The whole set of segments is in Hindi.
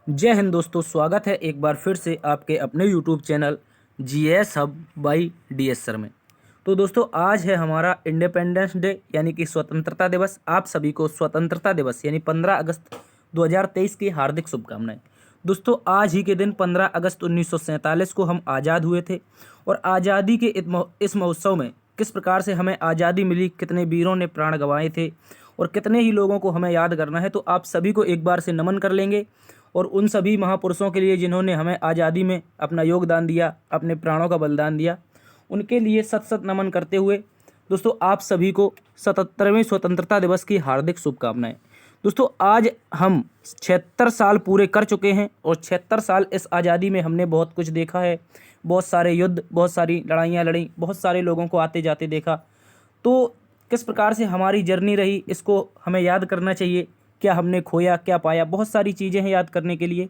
जय हिंद दोस्तों, स्वागत है एक बार फिर से आपके अपने YouTube channel GS hub by DS sir में। तो दोस्तों, आज है हमारा इंडिपेंडेंस डे यानी कि स्वतंत्रता दिवस। आप सभी को स्वतंत्रता दिवस यानी 15 अगस्त 2023 की हार्दिक शुभकामनाएं। दोस्तों, आज ही के दिन 15 अगस्त 1947 को हम आज़ाद हुए थे और आज़ादी के इस महोत्सव में किस प्रकार से हमें आज़ादी मिली, कितने वीरों ने प्राण गंवाए थे और कितने ही लोगों को हमें याद करना है। तो आप सभी को एक बार से नमन कर लेंगे और उन सभी महापुरुषों के लिए जिन्होंने हमें आज़ादी में अपना योगदान दिया, अपने प्राणों का बलिदान दिया, उनके लिए सत सत नमन करते हुए दोस्तों आप सभी को 77वें स्वतंत्रता दिवस की हार्दिक शुभकामनाएं। दोस्तों, आज हम 76 साल पूरे कर चुके हैं और 76 साल इस आज़ादी में हमने बहुत कुछ देखा है। बहुत सारे युद्ध, बहुत सारी लड़ाइयाँ लड़ी, बहुत सारे लोगों को आते जाते देखा। तो किस प्रकार से हमारी जर्नी रही, इसको हमें याद करना चाहिए। क्या हमने खोया, क्या पाया, बहुत सारी चीज़ें हैं याद करने के लिए।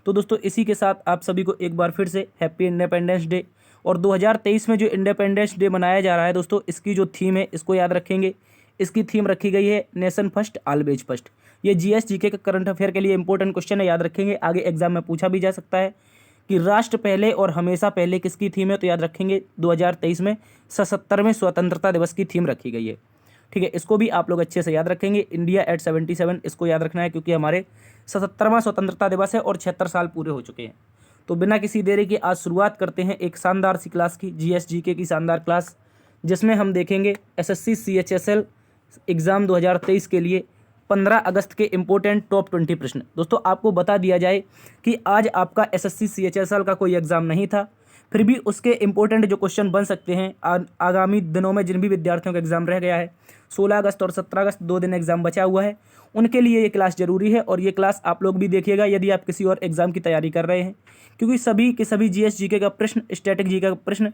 तो दोस्तों, इसी के साथ आप सभी को एक बार फिर से हैप्पी इंडिपेंडेंस डे। और 2023 में जो इंडिपेंडेंस डे मनाया जा रहा है दोस्तों, इसकी जो थीम है इसको याद रखेंगे। इसकी थीम रखी गई है नेशन फर्स्ट ऑलवेज फर्स्ट। ये जीएस जीके का करंट अफेयर के लिए इंपॉर्टेंट क्वेश्चन है, याद रखेंगे। आगे एग्जाम में पूछा भी जा सकता है कि राष्ट्र पहले और हमेशा पहले किसकी थीम है, तो याद रखेंगे 2023 में 77वें स्वतंत्रता दिवस की थीम रखी गई है। ठीक है, इसको भी आप लोग अच्छे से याद रखेंगे। इंडिया एट 77, इसको याद रखना है क्योंकि हमारे 77वां स्वतंत्रता दिवस है और 76 साल पूरे हो चुके हैं। तो बिना किसी देरी के आज शुरुआत करते हैं एक शानदार सी क्लास की, जीएस जीके की शानदार क्लास, जिसमें हम देखेंगे एसएससी सीएचएसएल एग्ज़ाम 2023 के लिए 15 अगस्त के इम्पोर्टेंट टॉप 20 प्रश्न। दोस्तों, आपको बता दिया जाए कि आज आपका एसएससी सीएचएसएल का कोई एग्ज़ाम नहीं था, फिर भी उसके इम्पोर्टेंट जो क्वेश्चन बन सकते हैं आगामी दिनों में जिन भी विद्यार्थियों का एग्ज़ाम रह गया है, 16 अगस्त और 17 अगस्त 2 दिन एग्ज़ाम बचा हुआ है, उनके लिए ये क्लास ज़रूरी है। और ये क्लास आप लोग भी देखिएगा यदि आप किसी और एग्ज़ाम की तैयारी कर रहे हैं, क्योंकि सभी के सभी जीएस जीके का प्रश्न, स्टैटिक जीके का प्रश्न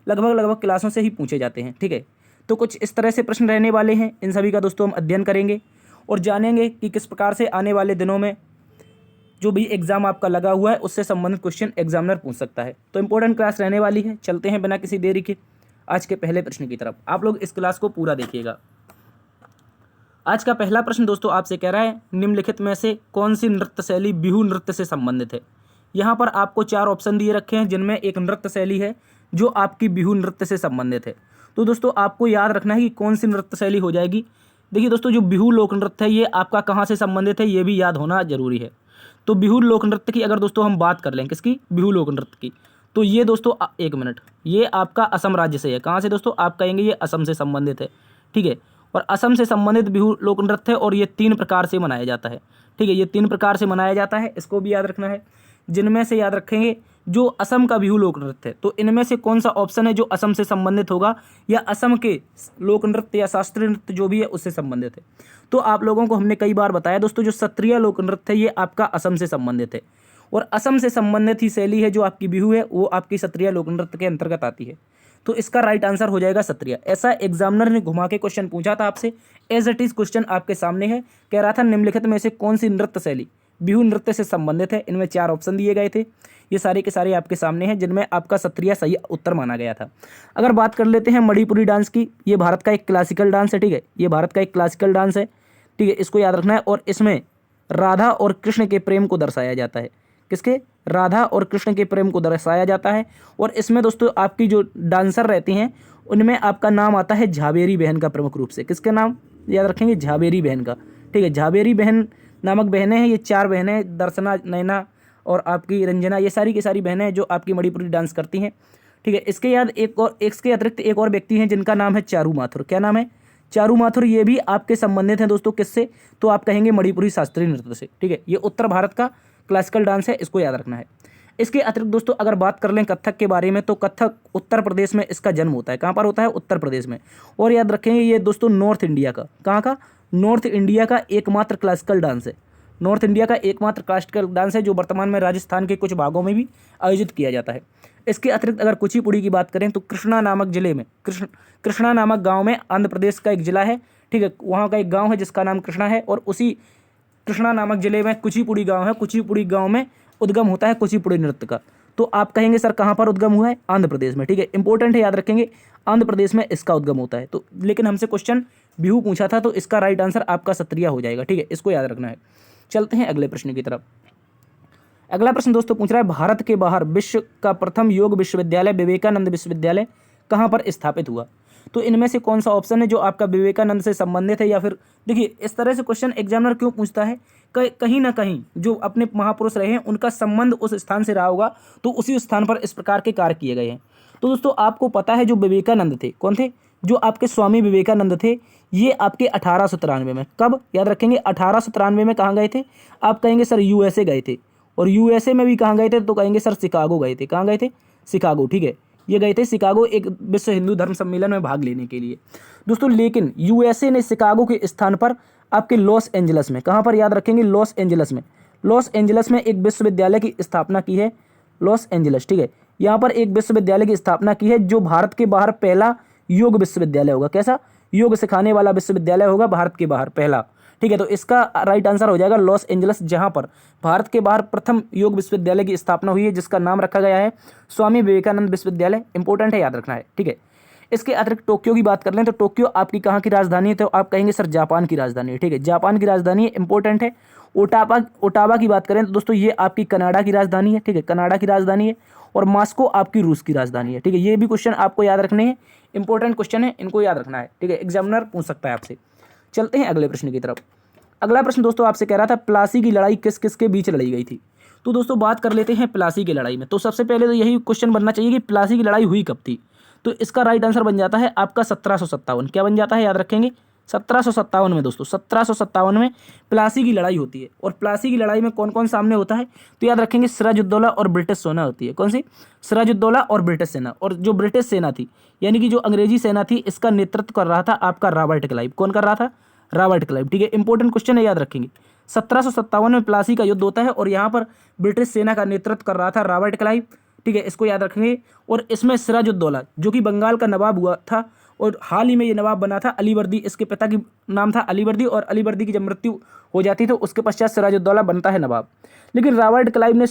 लगभग क्लासों से ही पूछे जाते हैं। ठीक है, तो कुछ इस तरह से प्रश्न रहने वाले हैं। इन सभी का दोस्तों हम अध्ययन करेंगे और जानेंगे कि किस प्रकार से आने वाले दिनों में जो भी एग्ज़ाम आपका लगा हुआ है उससे संबंधित क्वेश्चन एग्जामिनर पूछ सकता है। तो इंपॉर्टेंट क्लास रहने वाली है। चलते हैं बिना किसी देरी के आज के पहले प्रश्न की तरफ। आप लोग इस क्लास को पूरा देखिएगा। आज का पहला प्रश्न दोस्तों आपसे कह रहा है, निम्नलिखित में से कौन सी नृत्य शैली बिहू नृत्य से संबंधित है। यहाँ पर आपको 4 ऑप्शन दिए रखे हैं, जिनमें एक नृत्य शैली है जो आपकी बिहू नृत्य से संबंधित है। तो दोस्तों, आपको याद रखना है कि कौन सी नृत्य शैली हो जाएगी। देखिए दोस्तों, जो बिहू लोक नृत्य है ये आपका कहाँ से संबंधित है, ये भी याद होना जरूरी है। तो बिहू लोक नृत्य की अगर दोस्तों हम बात कर लें, किसकी, बिहू लोक नृत्य की, तो ये दोस्तों एक मिनट, ये आपका असम राज्य से है। कहाँ से दोस्तों, आप कहेंगे ये असम से संबंधित है। ठीक है, और असम से संबंधित बिहू लोक नृत्य है और ये 3 प्रकार से मनाया जाता है। ठीक है, ये 3 प्रकार से मनाया जाता है, इसको भी याद रखना है। जिनमें से याद रखेंगे जो असम का बिहू लोक नृत्य है, तो इनमें से कौन सा ऑप्शन है जो असम से संबंधित होगा या असम के लोक नृत्य या शास्त्रीय नृत्य जो भी है उससे संबंधित है। तो आप लोगों को हमने कई बार बताया दोस्तों, जो सत्रिय लोक नृत्य है ये आपका असम से संबंधित है और असम से संबंधित ही शैली है जो आपकी बिहू है, वो आपकी सत्रिय लोक नृत्य के अंतर्गत आती है। तो इसका राइट आंसर हो जाएगा सत्रिय। ऐसा एग्जामिनर ने घुमा के क्वेश्चन पूछा था आपसे, एज इट इज क्वेश्चन आपके सामने है। कह रहा था निम्नलिखित में से कौन सी नृत्य शैली बिहू नृत्य से संबंधित है। इनमें 4 ऑप्शन दिए गए थे, ये सारे के सारे आपके सामने हैं, जिनमें आपका सत्रिय सही उत्तर माना गया था। अगर बात कर लेते हैं मणिपुरी डांस की, ये भारत का एक क्लासिकल डांस है। ठीक है, ये भारत का एक क्लासिकल डांस है। ठीक है, इसको याद रखना है। और इसमें राधा और कृष्ण के प्रेम को दर्शाया जाता है। किसके, राधा और कृष्ण के प्रेम को दर्शाया जाता है। और इसमें दोस्तों आपकी जो डांसर रहती हैं उनमें आपका नाम आता है झाबेरी बहन का, प्रमुख रूप से। किसके नाम याद रखेंगे, झाबेरी बहन का। ठीक है, झाबेरी बहन नामक बहनें हैं, ये 4 बहनें, दर्शना, नैना और आपकी रंजना, ये सारी की सारी बहनें हैं जो आपकी मणिपुरी डांस करती हैं। ठीक है, इसके याद एक और, इसके अतिरिक्त एक और व्यक्ति हैं जिनका नाम है चारू माथुर। क्या नाम है, चारू माथुर। ये भी आपके संबंधित हैं दोस्तों, किससे, तो आप कहेंगे मणिपुरी शास्त्रीय नृत्य से। ठीक है, ये उत्तर भारत का क्लासिकल डांस है, इसको याद रखना है। इसके अतिरिक्त दोस्तों अगर बात कर लें कथक के बारे में, तो कथक उत्तर प्रदेश में इसका जन्म होता है। कहाँ पर होता है, उत्तर प्रदेश में। और याद रखेंगे ये दोस्तों नॉर्थ इंडिया का, कहाँ का, नॉर्थ इंडिया का एकमात्र क्लासिकल डांस है। नॉर्थ इंडिया का एकमात्र क्लासिकल डांस है जो वर्तमान में राजस्थान के कुछ भागों में भी आयोजित किया जाता है। इसके अतिरिक्त अगर कुचिपुड़ी की बात करें तो कृष्णा नामक जिले में, कृष्णा नामक गांव में, आंध्र प्रदेश का एक जिला है। ठीक है, वहाँ का एक गांव है जिसका नाम कृष्णा है और उसी कृष्णा नामक जिले में कुचिपुड़ी गांव है। कुचिपुड़ी गांव में उद्गम होता है कुचिपुड़ी नृत्य का। तो आप कहेंगे सर कहाँ पर उद्गम हुआ है, आंध्र प्रदेश में। ठीक है, इंपॉर्टेंट है, याद रखेंगे आंध्र प्रदेश में इसका उद्गम होता है। तो लेकिन हमसे क्वेश्चन बिहू पूछा था, तो इसका राइट आंसर आपका सत्रिया हो जाएगा। ठीक है, इसको याद रखना है। चलते हैं अगले प्रश्न की तरफ। अगला प्रश्न दोस्तों पूछ रहा है भारत के बाहर विश्व का प्रथम योग विश्वविद्यालय विवेकानंद विश्वविद्यालय कहाँ पर स्थापित हुआ। तो इनमें से कौन सा ऑप्शन है जो आपका विवेकानंद से संबंधित है, या फिर देखिए इस तरह से क्वेश्चन एग्जामिनर क्यों पूछता है, कहीं ना कहीं जो अपने महापुरुष रहे हैं उनका संबंध उस स्थान से रहा होगा, तो उसी स्थान पर इस प्रकार के कार्य किए गए हैं। तो दोस्तों आपको पता है जो विवेकानंद थे, कौन थे, जो आपके स्वामी विवेकानंद थे, ये आपके 1893 में, कब याद रखेंगे, 1893 में कहाँ गए थे, आप कहेंगे सर यूएसए गए थे, और यूएसए में भी कहाँ गए थे, तो कहेंगे सर शिकागो गए थे। कहाँ गए थे, शिकागो, ठीक है, ये गए थे शिकागो एक विश्व हिंदू धर्म सम्मेलन में भाग लेने के लिए दोस्तों। लेकिन यूएसए ने शिकागो के स्थान पर आपके लॉस एंजलस में, कहाँ पर याद रखेंगे, लॉस एंजलस में, लॉस एंजलस में एक विश्वविद्यालय की स्थापना की है, लॉस एंजलस, ठीक है, यहाँ पर एक विश्वविद्यालय की स्थापना की है जो भारत के बाहर पहला योग विश्वविद्यालय होगा। कैसा, योग सिखाने वाला विश्वविद्यालय होगा भारत के बाहर पहला, ठीक है। तो इसका राइट आंसर हो जाएगा लॉस एंजलस, जहां पर भारत के बाहर प्रथम योग विश्वविद्यालय की स्थापना हुई है, जिसका नाम रखा गया है स्वामी विवेकानंद विश्वविद्यालय। इंपॉर्टेंट है, याद रखना है, ठीक है। इसके अतिरिक्त टोक्यो की बात कर लें तो टोक्यो आपकी कहाँ की राजधानी है, तो आप कहेंगे सर जापान की राजधानी है, ठीक है, जापान की राजधानी है, इंपॉर्टेंट है। ओटावा की बात करें तो दोस्तों ये आपकी कनाडा की राजधानी है, ठीक है, कनाडा की राजधानी है। और मॉस्को आपकी रूस की राजधानी है, ठीक है। ये भी क्वेश्चन आपको याद रखने हैं, इंपॉर्टेंट क्वेश्चन है, इनको याद रखना है, ठीक है, एग्जामिनर पूछ सकता है आपसे। चलते हैं अगले प्रश्न की तरफ। अगला प्रश्न दोस्तों आपसे कह रहा था प्लासी की लड़ाई किस किस के बीच लड़ी गई थी। तो दोस्तों बात कर लेते हैं प्लासी की लड़ाई में। तो सबसे पहले तो यही क्वेश्चन बनना चाहिए कि प्लासी की लड़ाई हुई कब थी। तो इसका राइट आंसर बन जाता है आपका 1757। क्या बन जाता है, याद रखेंगे, 1757 में दोस्तों, 1757 में प्लासी की लड़ाई होती है। और प्लासी की लड़ाई में कौन कौन सामने होता है, तो याद रखेंगे सिराजुद्दौला और ब्रिटिश सेना होती है। कौन सी, सिराजुद्दौला और ब्रिटिश सेना। और जो ब्रिटिश सेना थी यानी कि जो अंग्रेजी सेना थी, इसका नेतृत्व कर रहा था आपका रॉबर्ट क्लाइव। कौन कर रहा था, रॉबर्ट क्लाइव, ठीक है, इंपॉर्टेंट क्वेश्चन है, याद रखेंगे। 1757 में प्लासी का युद्ध होता है और यहाँ पर ब्रिटिश सेना का नेतृत्व कर रहा था रॉबर्ट क्लाइव, ठीक है, इसको याद रखेंगे। और इसमें सिराजुद्दौला जो कि बंगाल का नवाब हुआ था और हाल ही में ये नवाब बना था अलीवर्दी, इसके पिता की नाम था अलीवर्दी, और अलीवर्दी की जब मृत्यु हो जाती तो उसके पश्चात सिराजुद्दौला बनता है नवाब। लेकिन रॉबर्ट क्लाइव ने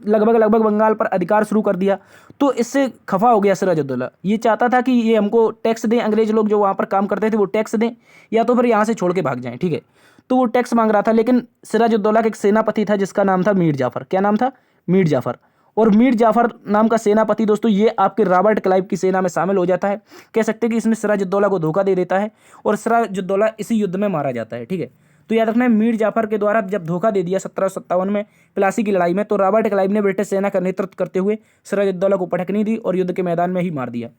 लगभग बंगाल पर अधिकार शुरू कर दिया, तो इससे खफा हो गया सिराजुद्दौला। ये चाहता था कि ये हमको टैक्स दें, अंग्रेज लोग जो वहाँ पर काम करते थे वो टैक्स दें, या तो फिर यहाँ से छोड़ के भाग जाएं, ठीक है। तो वो टैक्स मांग रहा था, लेकिन सिराजुद्दौला का एक सेनापति था जिसका नाम था मीर जाफर। क्या नाम था, मीर जाफर। और मीर जाफर नाम का सेनापति दोस्तों ये आपके रॉबर्ट क्लाइव की सेना में शामिल हो जाता है। कह सकते हैं कि इसमें सिराजुद्दौला को धोखा दे देता है और सिराजुद्दौला इसी युद्ध में मारा जाता है, ठीक है। तो याद रखना है मीर जाफर के द्वारा जब धोखा दे दिया 1757 में प्लासी की लड़ाई में, तो रॉबर्ट क्लाइव ने ब्रिटिश सेना का नेतृत्व करते हुए सिराजुद्दौला को पटकनी दी और युद्ध के मैदान में ही मार दिया।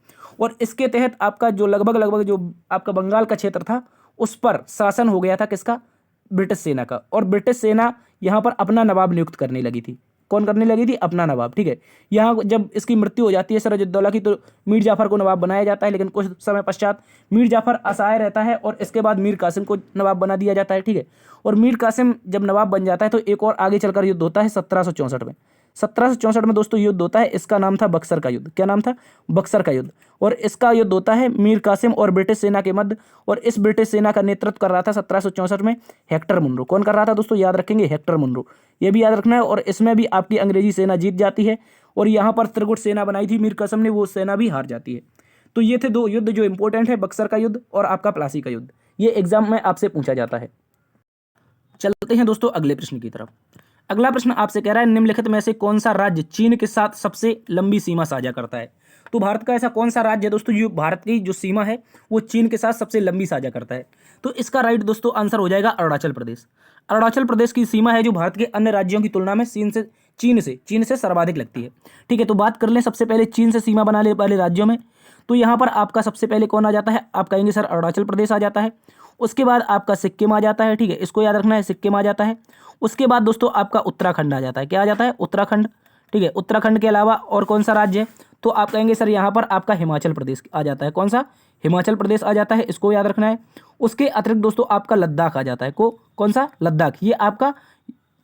और इसके तहत आपका जो लगभग जो आपका बंगाल का क्षेत्र था उस पर शासन हो गया था किसका, ब्रिटिश सेना का। और ब्रिटिश सेना यहाँ पर अपना नवाब नियुक्त करने लगी थी। कौन करने लगी थी, अपना नवाब, ठीक है। यहाँ जब इसकी मृत्यु हो जाती है सिराजुद्दौला की, तो मीर जाफर को नवाब बनाया जाता है, लेकिन कुछ समय पश्चात मीर जाफर असहाय रहता है और इसके बाद मीर कासिम को नवाब बना दिया जाता है, ठीक है। और मीर कासिम जब नवाब बन जाता है तो एक और आगे चलकर युद्ध होता है 1764 में। 1764 में दोस्तों युद्ध होता है, इसका नाम था बक्सर का युद्ध। क्या नाम था, बक्सर का युद्ध। और इसका युद्ध होता है मीर कासिम और ब्रिटिश सेना के मध्य, और इस ब्रिटिश सेना का नेतृत्व कर रहा था 1764 में हेक्टर मुनरो। कौन कर रहा था दोस्तों, याद रखेंगे, हेक्टर मुनरो, ये भी याद रखना है। और इसमें भी आपकी अंग्रेजी सेना जीत जाती है और यहाँ पर त्रिगुट सेना बनाई थी मीर कासिम ने, वो सेना भी हार जाती है। तो ये थे दो युद्ध जो इंपॉर्टेंट है, बक्सर का युद्ध और आपका प्लासी का युद्ध। ये एग्जाम में आपसे पूछा जाता है। चलते हैं दोस्तों अगले प्रश्न की तरफ। अगला प्रश्न आपसे कह रहा है निम्नलिखित में से कौन सा राज्य चीन के साथ सबसे लंबी सीमा साझा करता है। तो भारत का ऐसा कौन सा राज्य है दोस्तों जो भारत की जो सीमा है वो चीन के साथ सबसे लंबी साझा करता है। तो इसका राइट दोस्तों आंसर हो जाएगा अरुणाचल प्रदेश। अरुणाचल प्रदेश की सीमा है जो भारत के अन्य राज्यों की तुलना में चीन से सर्वाधिक लगती है, ठीक है। तो बात कर लें सबसे पहले चीन से सीमा बनाने वाले राज्यों में, तो यहाँ पर आपका सबसे पहले कौन आ जाता है, आप कहेंगे सर अरुणाचल प्रदेश आ जाता है। उसके बाद आपका सिक्किम आ जाता है, ठीक है, इसको याद रखना है, सिक्किम आ जाता है। उसके बाद दोस्तों आपका उत्तराखंड आ जाता है। क्या आ जाता है, उत्तराखंड, ठीक है। उत्तराखंड के अलावा और कौन सा राज्य है, तो आप कहेंगे सर यहाँ पर आपका हिमाचल प्रदेश आ जाता है। कौन सा, हिमाचल प्रदेश आ जाता है, इसको याद रखना है। उसके अतिरिक्त दोस्तों आपका लद्दाख आ जाता है, कौन सा, लद्दाख, ये आपका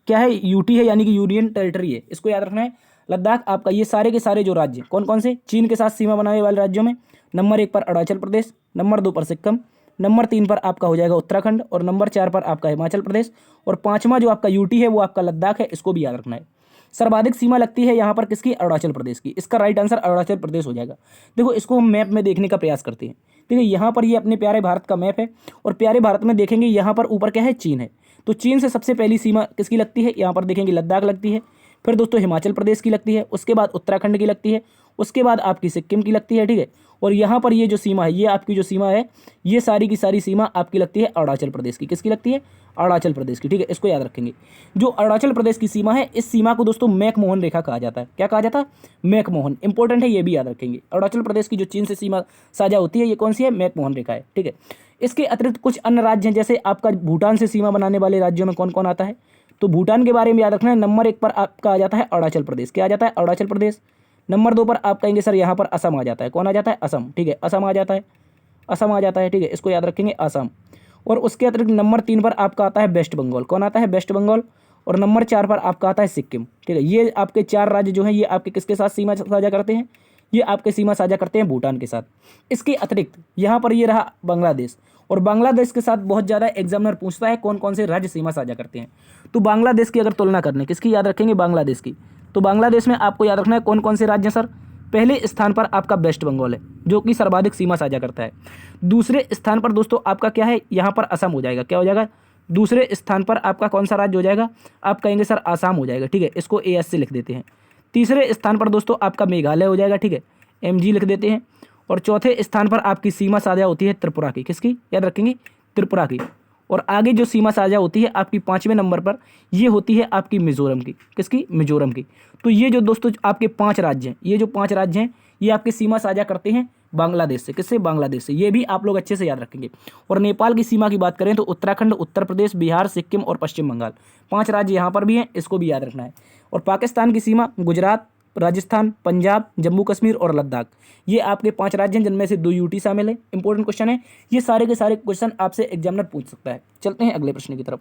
क्या है, यूटी है यानी कि यूनियन टेरिटरी है, इसको याद रखना है। लद्दाख आपका, ये सारे के सारे जो राज्य कौन कौन से चीन के साथ सीमा बनाने वाले राज्यों में, नंबर 1 पर अरुणाचल प्रदेश, नंबर 2 पर सिक्किम, नंबर 3 पर आपका हो जाएगा उत्तराखंड, और नंबर 4 पर आपका हिमाचल प्रदेश, और 5वां जो आपका यूटी है वो आपका लद्दाख है, इसको भी याद रखना है। सर्वाधिक सीमा लगती है यहाँ पर किसकी, अरुणाचल प्रदेश की। इसका राइट आंसर अरुणाचल प्रदेश हो जाएगा। देखो इसको हम मैप में देखने का प्रयास करते हैं, ठीक है। यहाँ पर ये अपने प्यारे भारत का मैप है और प्यारे भारत में देखेंगे यहाँ पर ऊपर क्या है, चीन है। तो चीन से सबसे पहली सीमा किसकी लगती है, यहाँ पर देखेंगे लद्दाख लगती है, फिर दोस्तों हिमाचल प्रदेश की लगती है, उसके बाद उत्तराखंड की लगती है, उसके बाद आपकी सिक्किम की लगती है, ठीक है। और यहाँ पर ये जो सीमा है, ये आपकी जो सीमा है, ये सारी की सारी सीमा आपकी लगती है अरुणाचल प्रदेश की। किसकी लगती है? अरुणाचल प्रदेश की, ठीक है। इसको याद रखेंगे। जो अरुणाचल प्रदेश की सीमा है, इस सीमा को दोस्तों मैकमोहन रेखा कहा जाता है। क्या कहा जाता है? मैकमोहन। इंपॉर्टेंट है, ये भी याद रखेंगे। अरुणाचल प्रदेश की जो चीन से सीमा साझा होती है, ये कौन सी है? मैकमोहन रेखा है, ठीक है। इसके अतिरिक्त कुछ अन्य राज्य हैं, जैसे आपका भूटान से सीमा बनाने वाले राज्यों में कौन कौन आता है? तो भूटान के बारे में याद रखना है। नंबर 1 पर आपका आ जाता है अरुणाचल प्रदेश। क्या आ जाता है? अरुणाचल प्रदेश। नंबर 2 पर आप कहेंगे सर यहाँ पर असम आ जाता है। कौन आ जाता है? असम, ठीक है। असम आ जाता है, असम आ जाता है, ठीक है। इसको याद रखेंगे, असम। और उसके अतिरिक्त नंबर 3 पर आपका आता है वेस्ट बंगाल। कौन आता है? वेस्ट बंगाल। और नंबर 4 पर आपका आता है सिक्किम, ठीक है। ये आपके 4 राज्य जो हैं, ये आपके किसके साथ सीमा साझा करते हैं? ये आपके सीमा साझा करते हैं भूटान के साथ। इसके अतिरिक्त यहाँ पर ये रहा बांग्लादेश, और बांग्लादेश के साथ बहुत ज़्यादा एग्जामिनर पूछता है कौन कौन से राज्य सीमा साझा करते हैं। तो बांग्लादेश की अगर तुलना करने, किसकी याद रखेंगे? बांग्लादेश की। तो बांग्लादेश में आपको याद रखना है कौन कौन से राज्य हैं सर? पहले स्थान पर आपका वेस्ट बंगाल है, जो कि सर्वाधिक सीमा साझा करता है। दूसरे स्थान पर दोस्तों आपका क्या है? यहाँ पर असम हो जाएगा। क्या हो जाएगा? दूसरे स्थान पर आपका कौन सा राज्य हो जाएगा? आप कहेंगे सर आसाम हो जाएगा, ठीक है। इसको AS से लिख देते हैं। तीसरे स्थान पर दोस्तों आपका मेघालय हो जाएगा, ठीक है। MG लिख देते हैं। और चौथे स्थान पर आपकी सीमा साझा होती है त्रिपुरा की। किसकी? याद रखेंगे, त्रिपुरा की। और आगे जो सीमा साझा होती है आपकी 5वें नंबर पर, ये होती है आपकी मिजोरम की। किसकी? मिजोरम की। तो ये जो दोस्तों आपके 5 राज्य हैं, ये जो 5 राज्य हैं, ये आपकी सीमा साझा करते हैं बांग्लादेश से। किससे? बांग्लादेश से। ये भी आप लोग अच्छे से याद रखेंगे। और नेपाल की सीमा की बात करें तो उत्तराखंड, उत्तर प्रदेश, बिहार, सिक्किम और पश्चिम बंगाल, 5 राज्य यहाँ पर भी हैं, इसको भी याद रखना है। और पाकिस्तान की सीमा गुजरात, राजस्थान, पंजाब, जम्मू कश्मीर और लद्दाख, ये आपके 5 राज्य हैं, जिनमें से 2 UT शामिल है। इंपॉर्टेंट क्वेश्चन है, ये सारे के सारे क्वेश्चन आपसे एग्जामिनर पूछ सकता है। चलते हैं अगले प्रश्न की तरफ।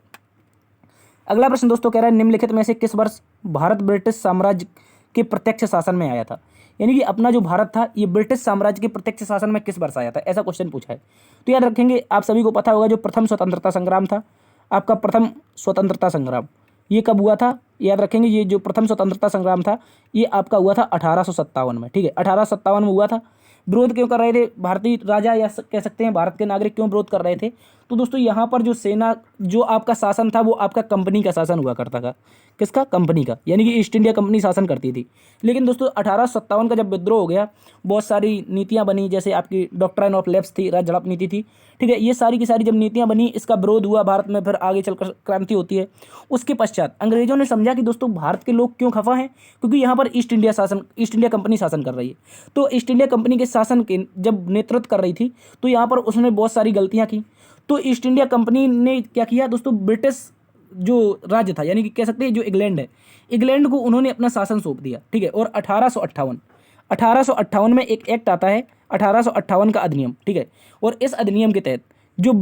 अगला प्रश्न दोस्तों कह रहा है निम्नलिखित में से किस वर्ष भारत ब्रिटिश साम्राज्य के प्रत्यक्ष शासन में आया था? यानी कि अपना जो भारत था, ये ब्रिटिश साम्राज्य के प्रत्यक्ष शासन में किस वर्ष आया था? ऐसा क्वेश्चन पूछा है। तो याद रखेंगे, आप सभी को पता होगा, जो प्रथम स्वतंत्रता संग्राम था, आपका प्रथम स्वतंत्रता संग्राम, ये कब हुआ था? याद रखेंगे, ये जो प्रथम स्वतंत्रता संग्राम था, ये आपका हुआ था 1857 में, ठीक है। 1857 में हुआ था। विरोध क्यों कर रहे थे भारतीय राजा, या कह सकते हैं भारत के नागरिक क्यों विरोध कर रहे थे? तो दोस्तों यहाँ पर जो सेना, जो आपका शासन था, वो आपका कंपनी का शासन हुआ करता था। किसका? कंपनी का, यानी कि ईस्ट इंडिया कंपनी शासन करती थी। लेकिन दोस्तों 1857 का जब विद्रोह हो गया, बहुत सारी नीतियाँ बनी, जैसे आपकी डॉक्ट्राइन ऑफ लैप्स थी, राज झड़प नीति थी, ठीक है। ये सारी की सारी जब नीतियाँ बनी, इसका विरोध हुआ भारत में, फिर आगे चलकर क्रांति होती है। उसके पश्चात अंग्रेजों ने समझा कि दोस्तों भारत के लोग क्यों खफा हैं, क्योंकि यहाँ पर ईस्ट इंडिया कंपनी शासन कर रही है। तो ईस्ट इंडिया कंपनी के शासन के जब नेतृत्व कर रही थी, तो यहाँ पर उसने बहुत सारी गलतियाँ की। तो ईस्ट इंडिया कंपनी ने क्या किया दोस्तों, ब्रिटिश जो राज्य था, यानी कि कह सकते हैं जो इंग्लैंड है, इंग्लैंड को उन्होंने अपना शासन सौंप दिया, ठीक है। और 1858 में एक एक्ट आता है, 1858 का अधिनियम, ठीक है। और इस अधिनियम के तहत जो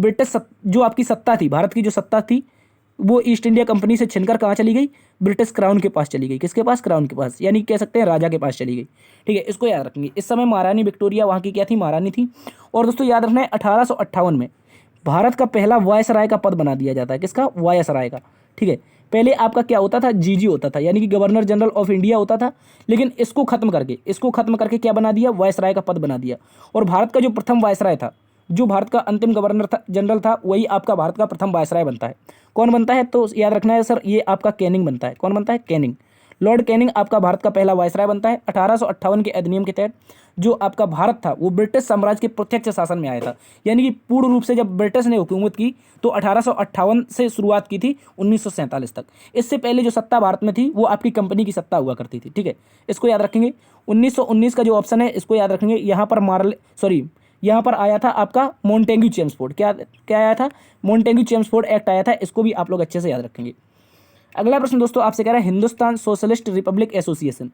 जो आपकी सत्ता थी, भारत की जो सत्ता थी, वो ईस्ट इंडिया कंपनी से छिनकर कहाँ चली गई? ब्रिटिश क्राउन के पास चली गई। किसके पास? क्राउन के पास, यानी कह सकते हैं राजा के पास चली गई, ठीक है। इसको याद रखेंगे। इस समय महारानी विक्टोरिया वहाँ की क्या थी? महारानी थी। और दोस्तों याद रखना है, 1858 में भारत का पहला वायसराय का पद बना दिया जाता है। किसका? वायसराय का, ठीक है। पहले आपका क्या होता था? GG होता था, यानी कि गवर्नर जनरल ऑफ इंडिया होता था। लेकिन इसको खत्म करके क्या बना दिया? वायसराय का पद बना दिया। और भारत का जो प्रथम वायसराय था, जो भारत का अंतिम गवर्नर था, जनरल था, वही आपका भारत का प्रथम वायसराय बनता है। कौन बनता है? तो याद रखना है सर, ये आपका कैनिंग बनता है। कौन बनता है? कैनिंग। लॉर्ड कैनिंग आपका भारत का पहला वायसराय बनता है। 1858 के अधिनियम के तहत जो आपका भारत था, वो ब्रिटिश साम्राज्य के प्रत्यक्ष शासन में आया था। यानी कि पूर्ण रूप से जब ब्रिटिश ने हुकूमत की, तो 1858 से शुरुआत की थी 1947 तक। इससे पहले जो सत्ता भारत में थी, वो आपकी कंपनी की सत्ता हुआ करती थी, ठीक है। इसको याद रखेंगे। 1919 का जो ऑप्शन है, इसको याद रखेंगे। यहाँ पर आया था आपका मोंटेग्यू चेम्सफोर्ड। क्या आया था? मोंटेग्यू चेम्सफोर्ड एक्ट आया था। इसको भी आप लोग अच्छे से याद रखेंगे। अगला प्रश्न दोस्तों आपसे कह रहा है Hindustan socialist Republic association,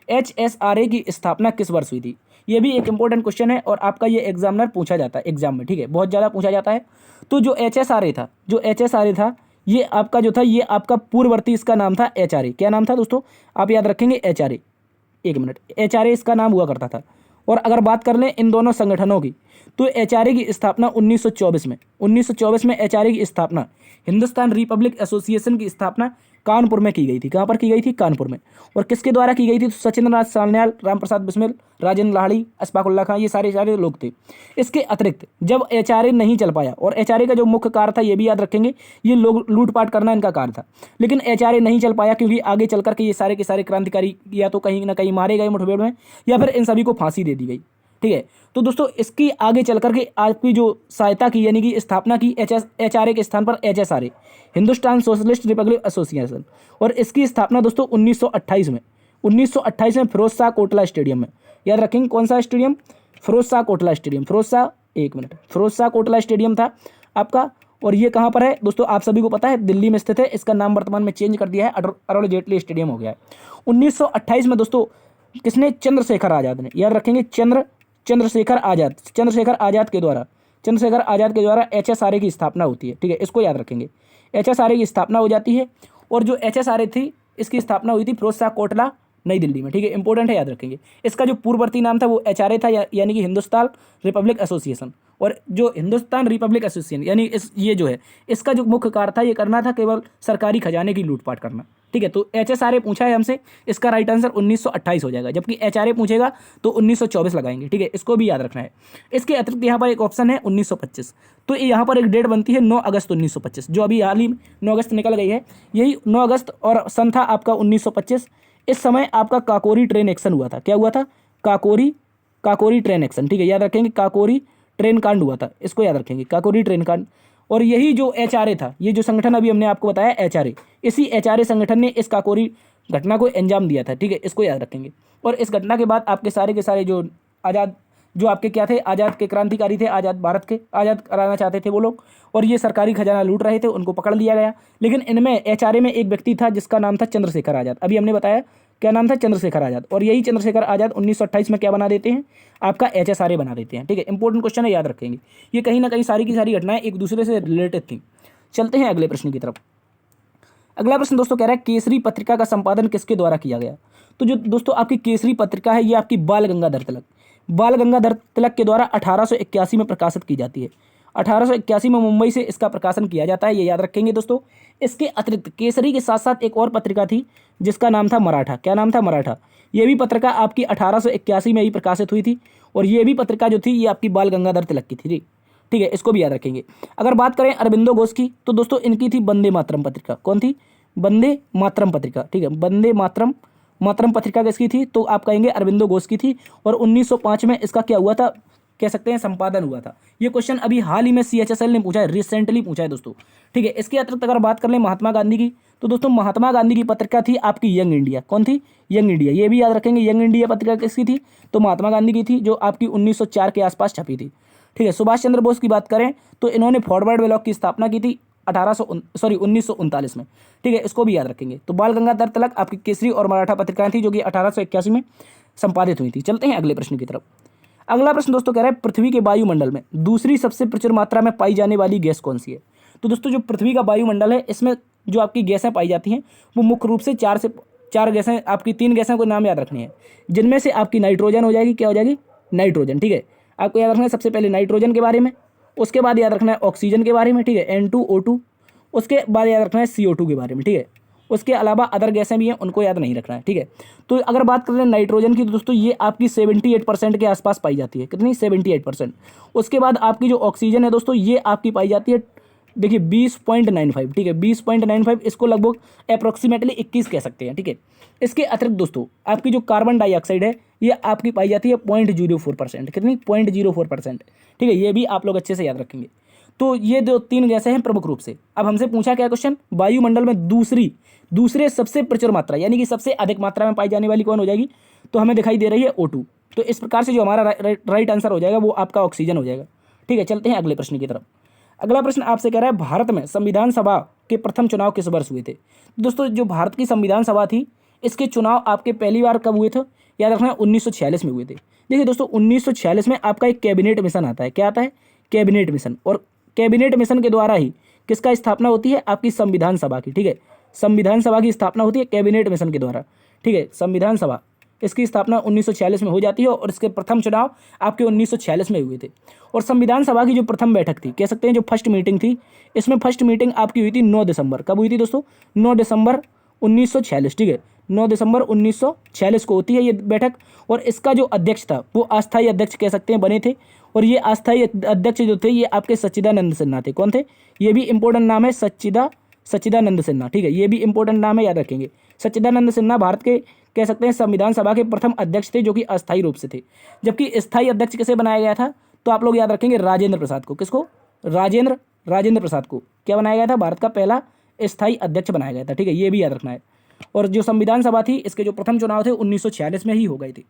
HSRA की स्थापना किस वर्ष हुई थी? ये भी एक इंपॉर्टेंट क्वेश्चन है, और आपका ये एग्जामिनर पूछा जाता है एग्जाम में, ठीक है। बहुत ज़्यादा पूछा जाता है। तो जो HSRA था, ये आपका जो था, ये आपका पूर्ववर्ती, इसका नाम था HRA। क्या नाम था दोस्तों? आप याद रखेंगे, HRA। एक मिनट, HRA इसका नाम हुआ करता था। और अगर बात कर लें इन दोनों संगठनों की, तो HRA की स्थापना 1924 में HRA की स्थापना, हिंदुस्तान रिपब्लिक एसोसिएशन की स्थापना कानपुर में की गई थी। कहाँ पर की गई थी? कानपुर में। और किसके द्वारा की गई थी? तो सचिंद्र नाथ सान्याल, राम प्रसाद बिस्मिल, राजेंद्र लाहिड़ी, अशफाक उल्लाह खां, ये सारे लोग थे। इसके अतिरिक्त जब एचआरए नहीं चल पाया, और एचआरए का जो मुख्य कार्य था ये भी याद रखेंगे, ये लोग लूटपाट करना इनका कार्य था, लेकिन एचआरए नहीं चल पाया क्योंकि आगे चल करके ये सारे के सारे क्रांतिकारी या तो कहीं ना कहीं मारे गए मुठभेड़ में, या फिर इन सभी को फांसी दे दी गई। ठीक है, तो दोस्तों इसकी आगे चल करके आपकी जो सहायता की यानी कि स्थापना की एचआरए के स्थान पर HSRA, Hindustan socialist Republic association, और इसकी स्थापना दोस्तों 1928 में फिरोज शाह कोटला स्टेडियम में। याद रखेंगे कौन सा stadium? Firoz Shah Kotla stadium. Firoz Shah Kotla stadium था आपका। और ये कहाँ पर है दोस्तों? आप सभी को पता है, दिल्ली में स्थित है। इसका नाम वर्तमान में चेंज कर दिया है, अरुण जेटली स्टेडियम हो गया है। 1928 में दोस्तों किसने? चंद्रशेखर आजाद ने। याद रखेंगे चंद्रशेखर आजाद के द्वारा एचएसआरए की स्थापना होती है। ठीक है, इसको याद रखेंगे। एचएसआरए की स्थापना हो जाती है, और जो एचएसआरए थी इसकी स्थापना हुई थी फिरोज शाह कोटला नई दिल्ली में। ठीक है, इंपॉर्टेंट है, याद रखेंगे। इसका जो पूर्ववर्ती नाम था वो एचआरए था, यानी कि हिंदुस्तान रिपब्लिक एसोसिएशन। और जो हिंदुस्तान रिपब्लिक एसोसिएशन यानी ये जो है, इसका जो मुख्य कार्य था ये करना था केवल सरकारी खजाने की लूटपाट करना। ठीक है, तो एचएसआरए पूछा है हमसे, इसका राइट आंसर 1928 हो जाएगा, जबकि एचआरए पूछेगा तो 1924 लगाएंगे। ठीक है, इसको भी याद रखना है। इसके अतिरिक्त यहाँ पर एक ऑप्शन है 1925, तो यहाँ पर एक डेट बनती है 9 अगस्त 1925, जो अभी हाल ही 9 अगस्त निकल गई है, यही 9 अगस्त, और सन था आपका 1925। इस समय आपका काकोरी ट्रेन एक्शन हुआ था। क्या हुआ था? Kakori train action. ठीक है, याद रखेंगे, काकोरी ट्रेन कांड हुआ था, इसको याद रखेंगे, काकोरी ट्रेन कांड। और यही जो एचआरए था, ये जो संगठन अभी हमने आपको बताया एचआरए, इसी एचआरए संगठन ने इस काकोरी घटना को अंजाम दिया था। ठीक है, इसको याद रखेंगे। और इस घटना के बाद आपके सारे के सारे जो आपके क्या थे? आज़ाद के क्रांतिकारी थे, आज़ाद भारत के, आज़ाद कराना चाहते थे वो लोग, और ये सरकारी खजाना लूट रहे थे, उनको पकड़ लिया गया। लेकिन इनमें एचआरए में एक व्यक्ति था जिसका नाम था चंद्रशेखर आज़ाद। अभी हमने बताया क्या नाम था? चंद्रशेखर आज़ाद। और यही चंद्रशेखर आज़ाद 1928 में क्या बना देते हैं? आपका एचएसआरए बना देते हैं। ठीक है, इंपॉर्टेंट क्वेश्चन है, याद रखेंगे। ये कहीं ना कहीं सारी की सारी घटनाएं एक दूसरे से रिलेटेड थी। चलते हैं अगले प्रश्न की तरफ। अगला प्रश्न दोस्तों कह रहा है केसरी पत्रिका का संपादन किसके द्वारा किया गया? तो जो दोस्तों आपकी केसरी पत्रिका है ये आपकी बाल गंगाधर तिलक के द्वारा 1881 में प्रकाशित की जाती है। 1881 में मुंबई से इसका प्रकाशन किया जाता है, ये याद रखेंगे दोस्तों। इसके अतिरिक्त केसरी के साथ साथ एक और पत्रिका थी जिसका नाम था मराठा। क्या नाम था? मराठा। ये भी पत्रिका आपकी 1881 में ही प्रकाशित हुई थी, और ये भी पत्रिका जो थी ये आपकी बाल गंगाधर तिलक की थी। ठीक है, इसको भी याद रखेंगे। अगर बात करें अरबिंदो घोष की, तो दोस्तों इनकी थी वंदे मातरम पत्रिका। कौन थी? वंदे मातरम पत्रिका। ठीक है, वंदे मातरम पत्रिका किसकी थी? तो आप कहेंगे अरबिंदो घोष की थी। और 1905 में इसका क्या हुआ था? कह सकते हैं संपादन हुआ था। ये क्वेश्चन अभी हाल ही में CHSL ने पूछा है, रिसेंटली पूछा है दोस्तों। ठीक है, इसके अतिरिक्त अगर बात कर लें महात्मा गांधी की, तो दोस्तों महात्मा गांधी की पत्रिका थी आपकी यंग इंडिया। कौन थी? Young India. ये भी याद रखेंगे, यंग इंडिया पत्रिका किसकी थी? तो महात्मा गांधी की थी, जो आपकी 1904 के आसपास छपी थी। ठीक है, सुभाष चंद्र बोस की बात करें तो इन्होंने फॉरवर्ड ब्लॉक की स्थापना की थी 1939 में। ठीक है, इसको भी याद रखेंगे। तो बाल गंगाधर तिलक आपकी केसरी और मराठा पत्रिकाएं थी जो कि 1881 में संपादित हुई थी। चलते हैं अगले प्रश्न की तरफ। अगला प्रश्न दोस्तों कह रहा है पृथ्वी के वायुमंडल में दूसरी सबसे प्रचुर मात्रा में पाई जाने वाली गैस कौन सी है? तो दोस्तों जो पृथ्वी का वायुमंडल है इसमें जो आपकी गैसें पाई जाती हैं वो मुख्य रूप से चार गैसें, आपकी 3 गैसों को नाम याद रखनी है, जिनमें से आपकी नाइट्रोजन हो जाएगी। क्या हो जाएगी? नाइट्रोजन। ठीक है, आपको याद रखना है सबसे पहले नाइट्रोजन के बारे में, उसके बाद याद रखना है ऑक्सीजन के बारे में। ठीक है, N2O2, उसके बाद याद रखना है CO2 के बारे में। ठीक है, उसके अलावा अदर गैसें भी हैं, उनको याद नहीं रखना है। ठीक है, तो अगर बात करें नाइट्रोजन की तो दोस्तों ये आपकी 78% के आसपास पाई जाती है। कितनी? 78%। उसके बाद आपकी जो ऑक्सीजन है दोस्तों ये आपकी पाई जाती है, देखिए 20.95। ठीक है, 20.95, इसको लगभग अप्रोक्सीमेटली 21 कह सकते हैं। ठीक है, इसके अतिरिक्त दोस्तों आपकी जो कार्बन डाइऑक्साइड है ये आपकी पाई जाती है 0.04%। कितनी? 0.04%। ठीक है, ये भी आप लोग अच्छे से याद रखेंगे। तो ये जो 3 गैसें हैं प्रमुख रूप से। अब हमसे पूछा क्या क्वेश्चन? वायुमंडल में दूसरे सबसे प्रचुर मात्रा यानी कि सबसे अधिक मात्रा में पाई जाने वाली कौन हो जाएगी? तो हमें दिखाई दे रही है O2। तो इस प्रकार से जो हमारा राइट आंसर हो जाएगा वो आपका ऑक्सीजन हो जाएगा। ठीक है, चलते हैं अगले प्रश्न की तरफ। अगला प्रश्न आपसे कह रहा है भारत में संविधान सभा के प्रथम चुनाव किस वर्ष हुए थे? दोस्तों जो भारत की संविधान सभा थी इसके चुनाव आपके पहली बार कब हुए थे? याद रखना है 1946 में हुए थे। देखिए दोस्तों 1946 में आपका एक कैबिनेट मिशन आता है। क्या आता है? Cabinet mission. और कैबिनेट मिशन के द्वारा ही किसका स्थापना होती है? आपकी संविधान सभा की। ठीक है, संविधान सभा की स्थापना होती है कैबिनेट मिशन के द्वारा। ठीक है, संविधान सभा इसकी स्थापना 1946 में हो जाती है और इसके प्रथम चुनाव आपके 1946 में हुए थे। और संविधान सभा की जो प्रथम बैठक थी, कह सकते हैं जो फर्स्ट मीटिंग थी, इसमें फर्स्ट मीटिंग आपकी हुई थी 9 दिसंबर। कब हुई थी दोस्तों? 9 दिसंबर 1946, ठीक है, 9 दिसंबर 1946 को होती है ये बैठक। और इसका जो अध्यक्ष था वो अस्थायी अध्यक्ष कह सकते हैं बने थे। और ये अस्थायी अध्यक्ष जो थे ये आपके सच्चिदानंद सिन्हा थे। कौन थे? ये भी इंपॉर्टेंट नाम है, सच्चिदानंद सिन्हा, ठीक है, ये भी इंपॉर्टेंट नाम है, याद रखेंगे। सच्चिदानंद सिन्हा भारत के कह सकते हैं संविधान सभा के प्रथम अध्यक्ष थे, जो कि अस्थायी रूप से थे। जबकि स्थायी अध्यक्ष किसे बनाया गया था? तो आप लोग याद रखेंगे राजेंद्र प्रसाद को। किसको? राजेंद्र प्रसाद को क्या बनाया गया था? भारत का पहला स्थायी अध्यक्ष बनाया गया था, ठीक है, ये भी याद रखना है। और जो संविधान सभा थी इसके जो प्रथम चुनाव थे 1946 में ही हो गए थे।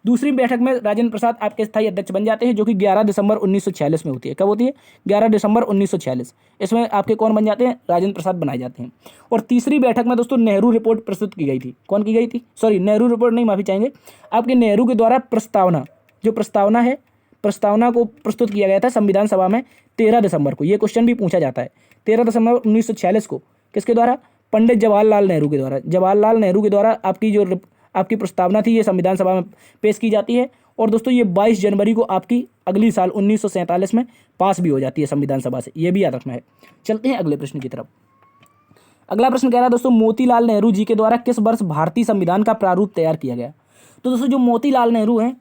दूसरी बैठक में राजेंद्र प्रसाद आपके स्थायी अध्यक्ष बन जाते हैं, जो कि 11 दिसंबर 1946 में होती है। कब होती है? 11 दिसंबर 1946। इसमें आपके कौन बन जाते हैं? राजेंद्र प्रसाद बनाए जाते हैं। और तीसरी बैठक में दोस्तों नेहरू रिपोर्ट प्रस्तुत की गई थी। कौन की गई थी? सॉरी, नेहरू रिपोर्ट नहीं, माफी चाहेंगे, आपके नेहरू के द्वारा प्रस्तावना है, प्रस्तावना को प्रस्तुत किया गया था संविधान सभा में 13 दिसंबर को। ये क्वेश्चन भी पूछा जाता है। 13 दिसंबर 1946 को किसके द्वारा? पंडित जवाहरलाल नेहरू के द्वारा। जवाहरलाल नेहरू के द्वारा आपकी प्रस्तावना थी ये संविधान सभा में पेश की जाती है। और दोस्तों ये 22 जनवरी को आपकी अगली साल 1947 में पास भी हो जाती है संविधान सभा से, ये भी याद रखना है। चलते हैं अगले प्रश्न की तरफ। अगला प्रश्न कह रहा है दोस्तों, मोतीलाल नेहरू जी के द्वारा किस वर्ष भारतीय संविधान का प्रारूप तैयार किया गया? तो दोस्तों जो मोतीलाल नेहरू हैं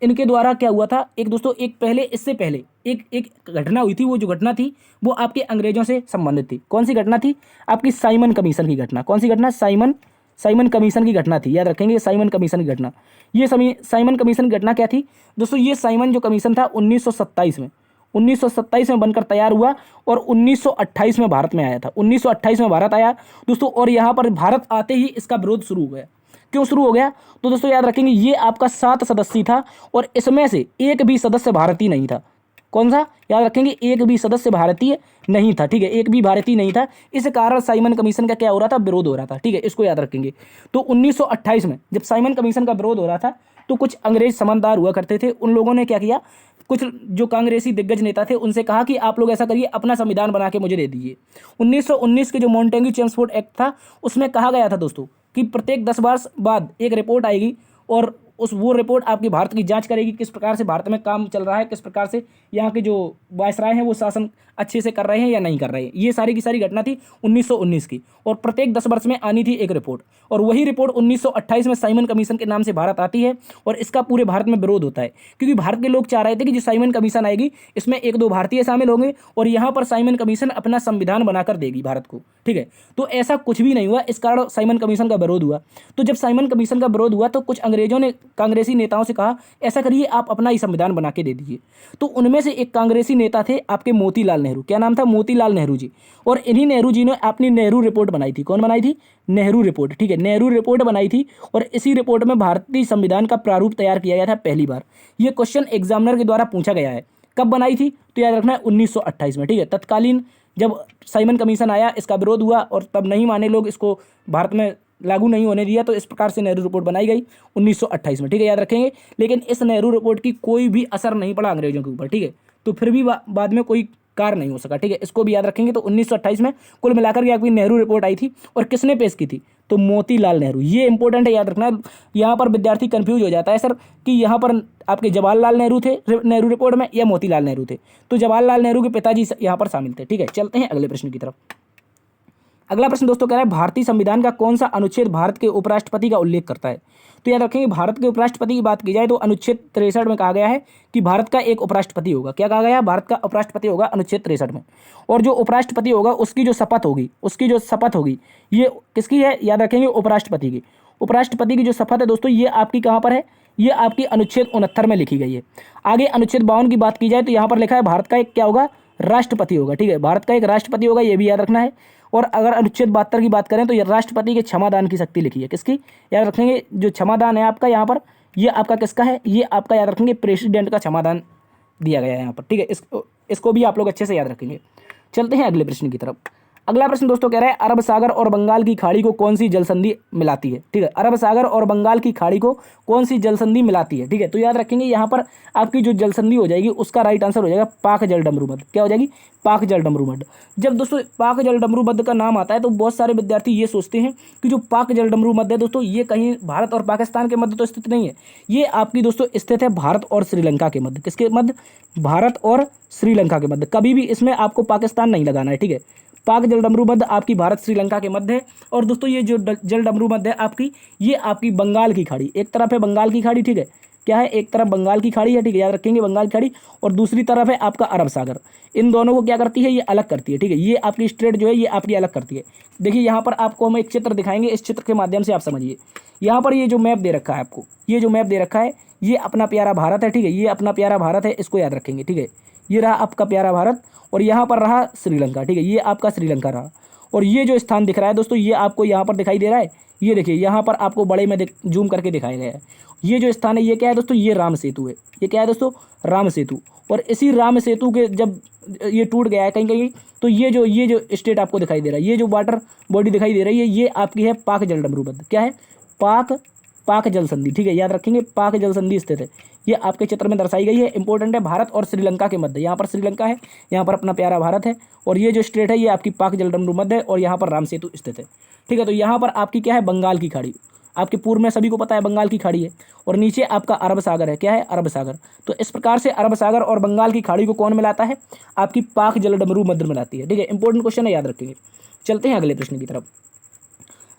इनके द्वारा क्या हुआ था, इससे पहले एक घटना हुई थी। वो जो घटना थी वो आपके अंग्रेजों से संबंधित थी। कौन सी घटना थी? आपकी साइमन कमीशन की घटना। कौन सी घटना? साइमन कमीशन की घटना थी, याद रखेंगे, साइमन कमीशन की घटना। ये साइमन कमीशन की घटना क्या थी दोस्तों? ये साइमन जो कमीशन था 1927 में बनकर तैयार हुआ और 1928 में भारत में आया था। 1928 में भारत आया दोस्तों, और यहाँ पर भारत आते ही इसका विरोध शुरू हो गया। क्यों शुरू हो गया? तो दोस्तों याद रखेंगे ये आपका 7 सदस्यीय था और इसमें से एक भी सदस्य भारतीय नहीं था। कौन सा? याद रखेंगे, एक भी सदस्य भारतीय नहीं था, ठीक है, एक भी भारतीय नहीं था। इस कारण साइमन कमीशन का क्या हो रहा था? विरोध हो रहा था, ठीक है, इसको याद रखेंगे। तो 1928 में जब साइमन कमीशन का विरोध हो रहा था तो कुछ अंग्रेज समझदार हुआ करते थे, उन लोगों ने क्या किया, कुछ जो कांग्रेसी दिग्गज नेता थे उनसे कहा कि आप लोग ऐसा करिए, अपना संविधान बना के मुझे दे दीजिए। 1919 के जो मॉन्टेग्यू चेम्सफोर्ड एक्ट था उसमें कहा गया था दोस्तों कि प्रत्येक 10 वर्ष बाद एक रिपोर्ट आएगी और वो रिपोर्ट आपकी भारत की जांच करेगी, किस प्रकार से भारत में काम चल रहा है, किस प्रकार से यहाँ के जो वायसराय हैं वो शासन अच्छे से कर रहे हैं या नहीं कर रहे हैं। ये सारी की सारी घटना थी 1919 की, और प्रत्येक 10 वर्ष में आनी थी एक रिपोर्ट। और वही रिपोर्ट 1928 में साइमन कमीशन के नाम से भारत आती है और इसका पूरे भारत में विरोध होता है, क्योंकि भारत के लोग चाह रहे थे कि जो साइमन कमीशन आएगी इसमें 1-2 भारतीय शामिल होंगे और यहाँ पर साइमन कमीशन अपना संविधान बनाकर देगी भारत को, ठीक है। तो ऐसा कुछ भी नहीं हुआ, इस कारण साइमन कमीशन का विरोध हुआ। तो जब साइमन कमीशन का विरोध हुआ तो कुछ अंग्रेजों ने कांग्रेसी नेताओं से कहा ऐसा करिए आप अपना ही संविधान बना के दे दीजिए। तो उनमें से एक कांग्रेसी नेता थे आपके मोतीलाल नेहरू। क्या नाम था? मोतीलाल नेहरू जी। और इन्हीं नेहरू जी ने अपनी नेहरू रिपोर्ट बनाई थी। कौन बनाई थी? नेहरू रिपोर्ट, ठीक है, नेहरू रिपोर्ट बनाई थी। और इसी रिपोर्ट में भारतीय संविधान का प्रारूप तैयार किया गया था पहली बार। ये क्वेश्चन एग्जामिनर के द्वारा पूछा गया है। कब बनाई थी? तो याद रखना है 1928 में, ठीक है। तत्कालीन जब साइमन कमीशन आया इसका विरोध हुआ और तब नहीं माने लोग, इसको भारत में लागू नहीं होने दिया, तो इस प्रकार से नेहरू रिपोर्ट बनाई गई 1928 में, ठीक है, याद रखेंगे। लेकिन इस नेहरू रिपोर्ट की कोई भी असर नहीं पड़ा अंग्रेजों के ऊपर, ठीक है। तो फिर भी बाद में कोई कार्य नहीं हो सका, ठीक है, इसको भी याद रखेंगे। तो 1928 में कुल मिलाकर के आपकी नेहरू रिपोर्ट आई थी और किसने पेश की थी? तो मोतीलाल नेहरू। ये इंपॉर्टेंट है, याद रखना। यहाँ पर विद्यार्थी कंफ्यूज हो जाता है सर कि यहाँ पर आपके जवाहरलाल नेहरू थे नेहरू रिपोर्ट में या मोतीलाल नेहरू थे। तो जवाहरलाल नेहरू के पिताजी यहाँ पर शामिल थे, ठीक है। चलते हैं अगले प्रश्न की तरफ। अगला प्रश्न दोस्तों कह रहा है भारतीय संविधान का कौन सा अनुच्छेद भारत के उपराष्ट्रपति का उल्लेख करता है? तो याद रखेंगे भारत के उपराष्ट्रपति की बात की जाए तो अनुच्छेद 63 में कहा गया है कि भारत का एक उपराष्ट्रपति होगा। क्या कहा गया है? भारत का उपराष्ट्रपति होगा अनुच्छेद 63 में। और जो उपराष्ट्रपति होगा उसकी जो शपथ होगी ये किसकी है? याद रखेंगे उपराष्ट्रपति की। उपराष्ट्रपति की जो शपथ है दोस्तों ये आपकी कहाँ पर है? ये आपकी अनुच्छेद 69 में लिखी गई है। आगे अनुच्छेद 52 की बात की जाए तो यहाँ पर लिखा है भारत का एक क्या होगा? राष्ट्रपति होगा, ठीक है, भारत का एक राष्ट्रपति होगा, ये भी याद रखना है। और अगर अनुच्छेद 72 की बात करें तो ये राष्ट्रपति के क्षमादान की शक्ति लिखी है। किसकी? याद रखेंगे जो क्षमादान है आपका यहाँ पर, ये आपका किसका है? ये आपका याद रखेंगे प्रेसिडेंट का क्षमादान दिया गया है यहाँ पर, ठीक है। इसको भी आप लोग अच्छे से याद रखेंगे। चलते हैं अगले प्रश्न की तरफ। अगला प्रश्न दोस्तों कह रहा है अरब सागर और बंगाल की खाड़ी को कौन सी जल संधि मिलाती है? ठीक है, अरब सागर और बंगाल की खाड़ी को कौन सी जल संधि मिलाती है? ठीक है, तो याद रखेंगे यहाँ पर आपकी जो जल संधि हो जाएगी उसका राइट आंसर हो जाएगा पाक जल डमरू मध्य। क्या हो जाएगी? पाक जल डमरू मध्य। जब दोस्तों पाक जल डमरू मध्य का नाम आता है तो बहुत सारे विद्यार्थी ये सोचते हैं कि जो पाक जल डमरू मध्य है दोस्तों ये कहीं भारत और पाकिस्तान के मध्य तो स्थित नहीं है, ये आपकी दोस्तों स्थित है भारत और श्रीलंका के मध्य। किसके मध्य? भारत और श्रीलंका के मध्य। कभी भी इसमें आपको पाकिस्तान नहीं लगाना है, ठीक है, पाक जलडमरू मध्य आपकी भारत श्रीलंका के मध्य है। और दोस्तों ये जो जलडमरू मध्य है आपकी, ये आपकी बंगाल की खाड़ी, एक तरफ है बंगाल की खाड़ी, ठीक है, क्या है, एक तरफ बंगाल की खाड़ी है, ठीक है, याद रखेंगे बंगाल की खाड़ी, और दूसरी तरफ है आपका अरब सागर। इन दोनों को क्या करती है, ये अलग करती है, ठीक है, ये आपकी स्ट्रेट जो है ये आपकी अलग करती है। देखिए यहाँ पर आपको हम एक चित्र दिखाएंगे, इस चित्र के माध्यम से आप समझिए। यहाँ पर ये जो मैप दे रखा है आपको, ये जो मैप दे रखा है ये अपना प्यारा भारत है, ठीक है, ये अपना प्यारा भारत है, इसको याद रखेंगे, ठीक है, ये रहा आपका प्यारा भारत, और यहाँ पर रहा श्रीलंका, ठीक है, ये आपका श्रीलंका रहा। और ये जो स्थान दिख रहा है दोस्तों, ये आपको यहाँ पर दिखाई दे रहा है, ये देखिए यहाँ पर आपको बड़े में जूम करके दिखाया गया है। ये जो स्थान है ये क्या है दोस्तों, ये राम सेतु है, ये क्या है दोस्तों, राम सेतु। और इसी राम सेतु के जब ये टूट गया है कहीं कहीं, तो ये जो स्टेट आपको दिखाई दे रहा है, ये जो वाटर बॉडी दिखाई दे रही है, ये आपकी है पाक जलडमरू बंध, क्या है, पाक जल संधि, ठीक है, याद रखेंगे पाक जल संधि स्थित है, ये आपके चित्र में दर्शाई गई है। इंपॉर्टेंट है, भारत और श्रीलंका के मध्य, यहाँ पर श्रीलंका है, यहाँ पर अपना प्यारा भारत है, और ये जो स्टेट है ये आपकी पाक जलडमरू मध्य है, और यहाँ पर राम सेतु स्थित है, ठीक है। तो यहाँ पर आपकी क्या है, बंगाल की खाड़ी, आपके पूर्व में सभी को पता है बंगाल की खाड़ी है, और नीचे आपका अरब सागर है, क्या है, अरब सागर। तो इस प्रकार से अरब सागर और बंगाल की खाड़ी को कौन मिलाता है, आपकी पाक जलडमरू मध्य मिलाती है, ठीक है, इंपॉर्टेंट क्वेश्चन है, याद रखेंगे। चलते हैं अगले प्रश्न की तरफ।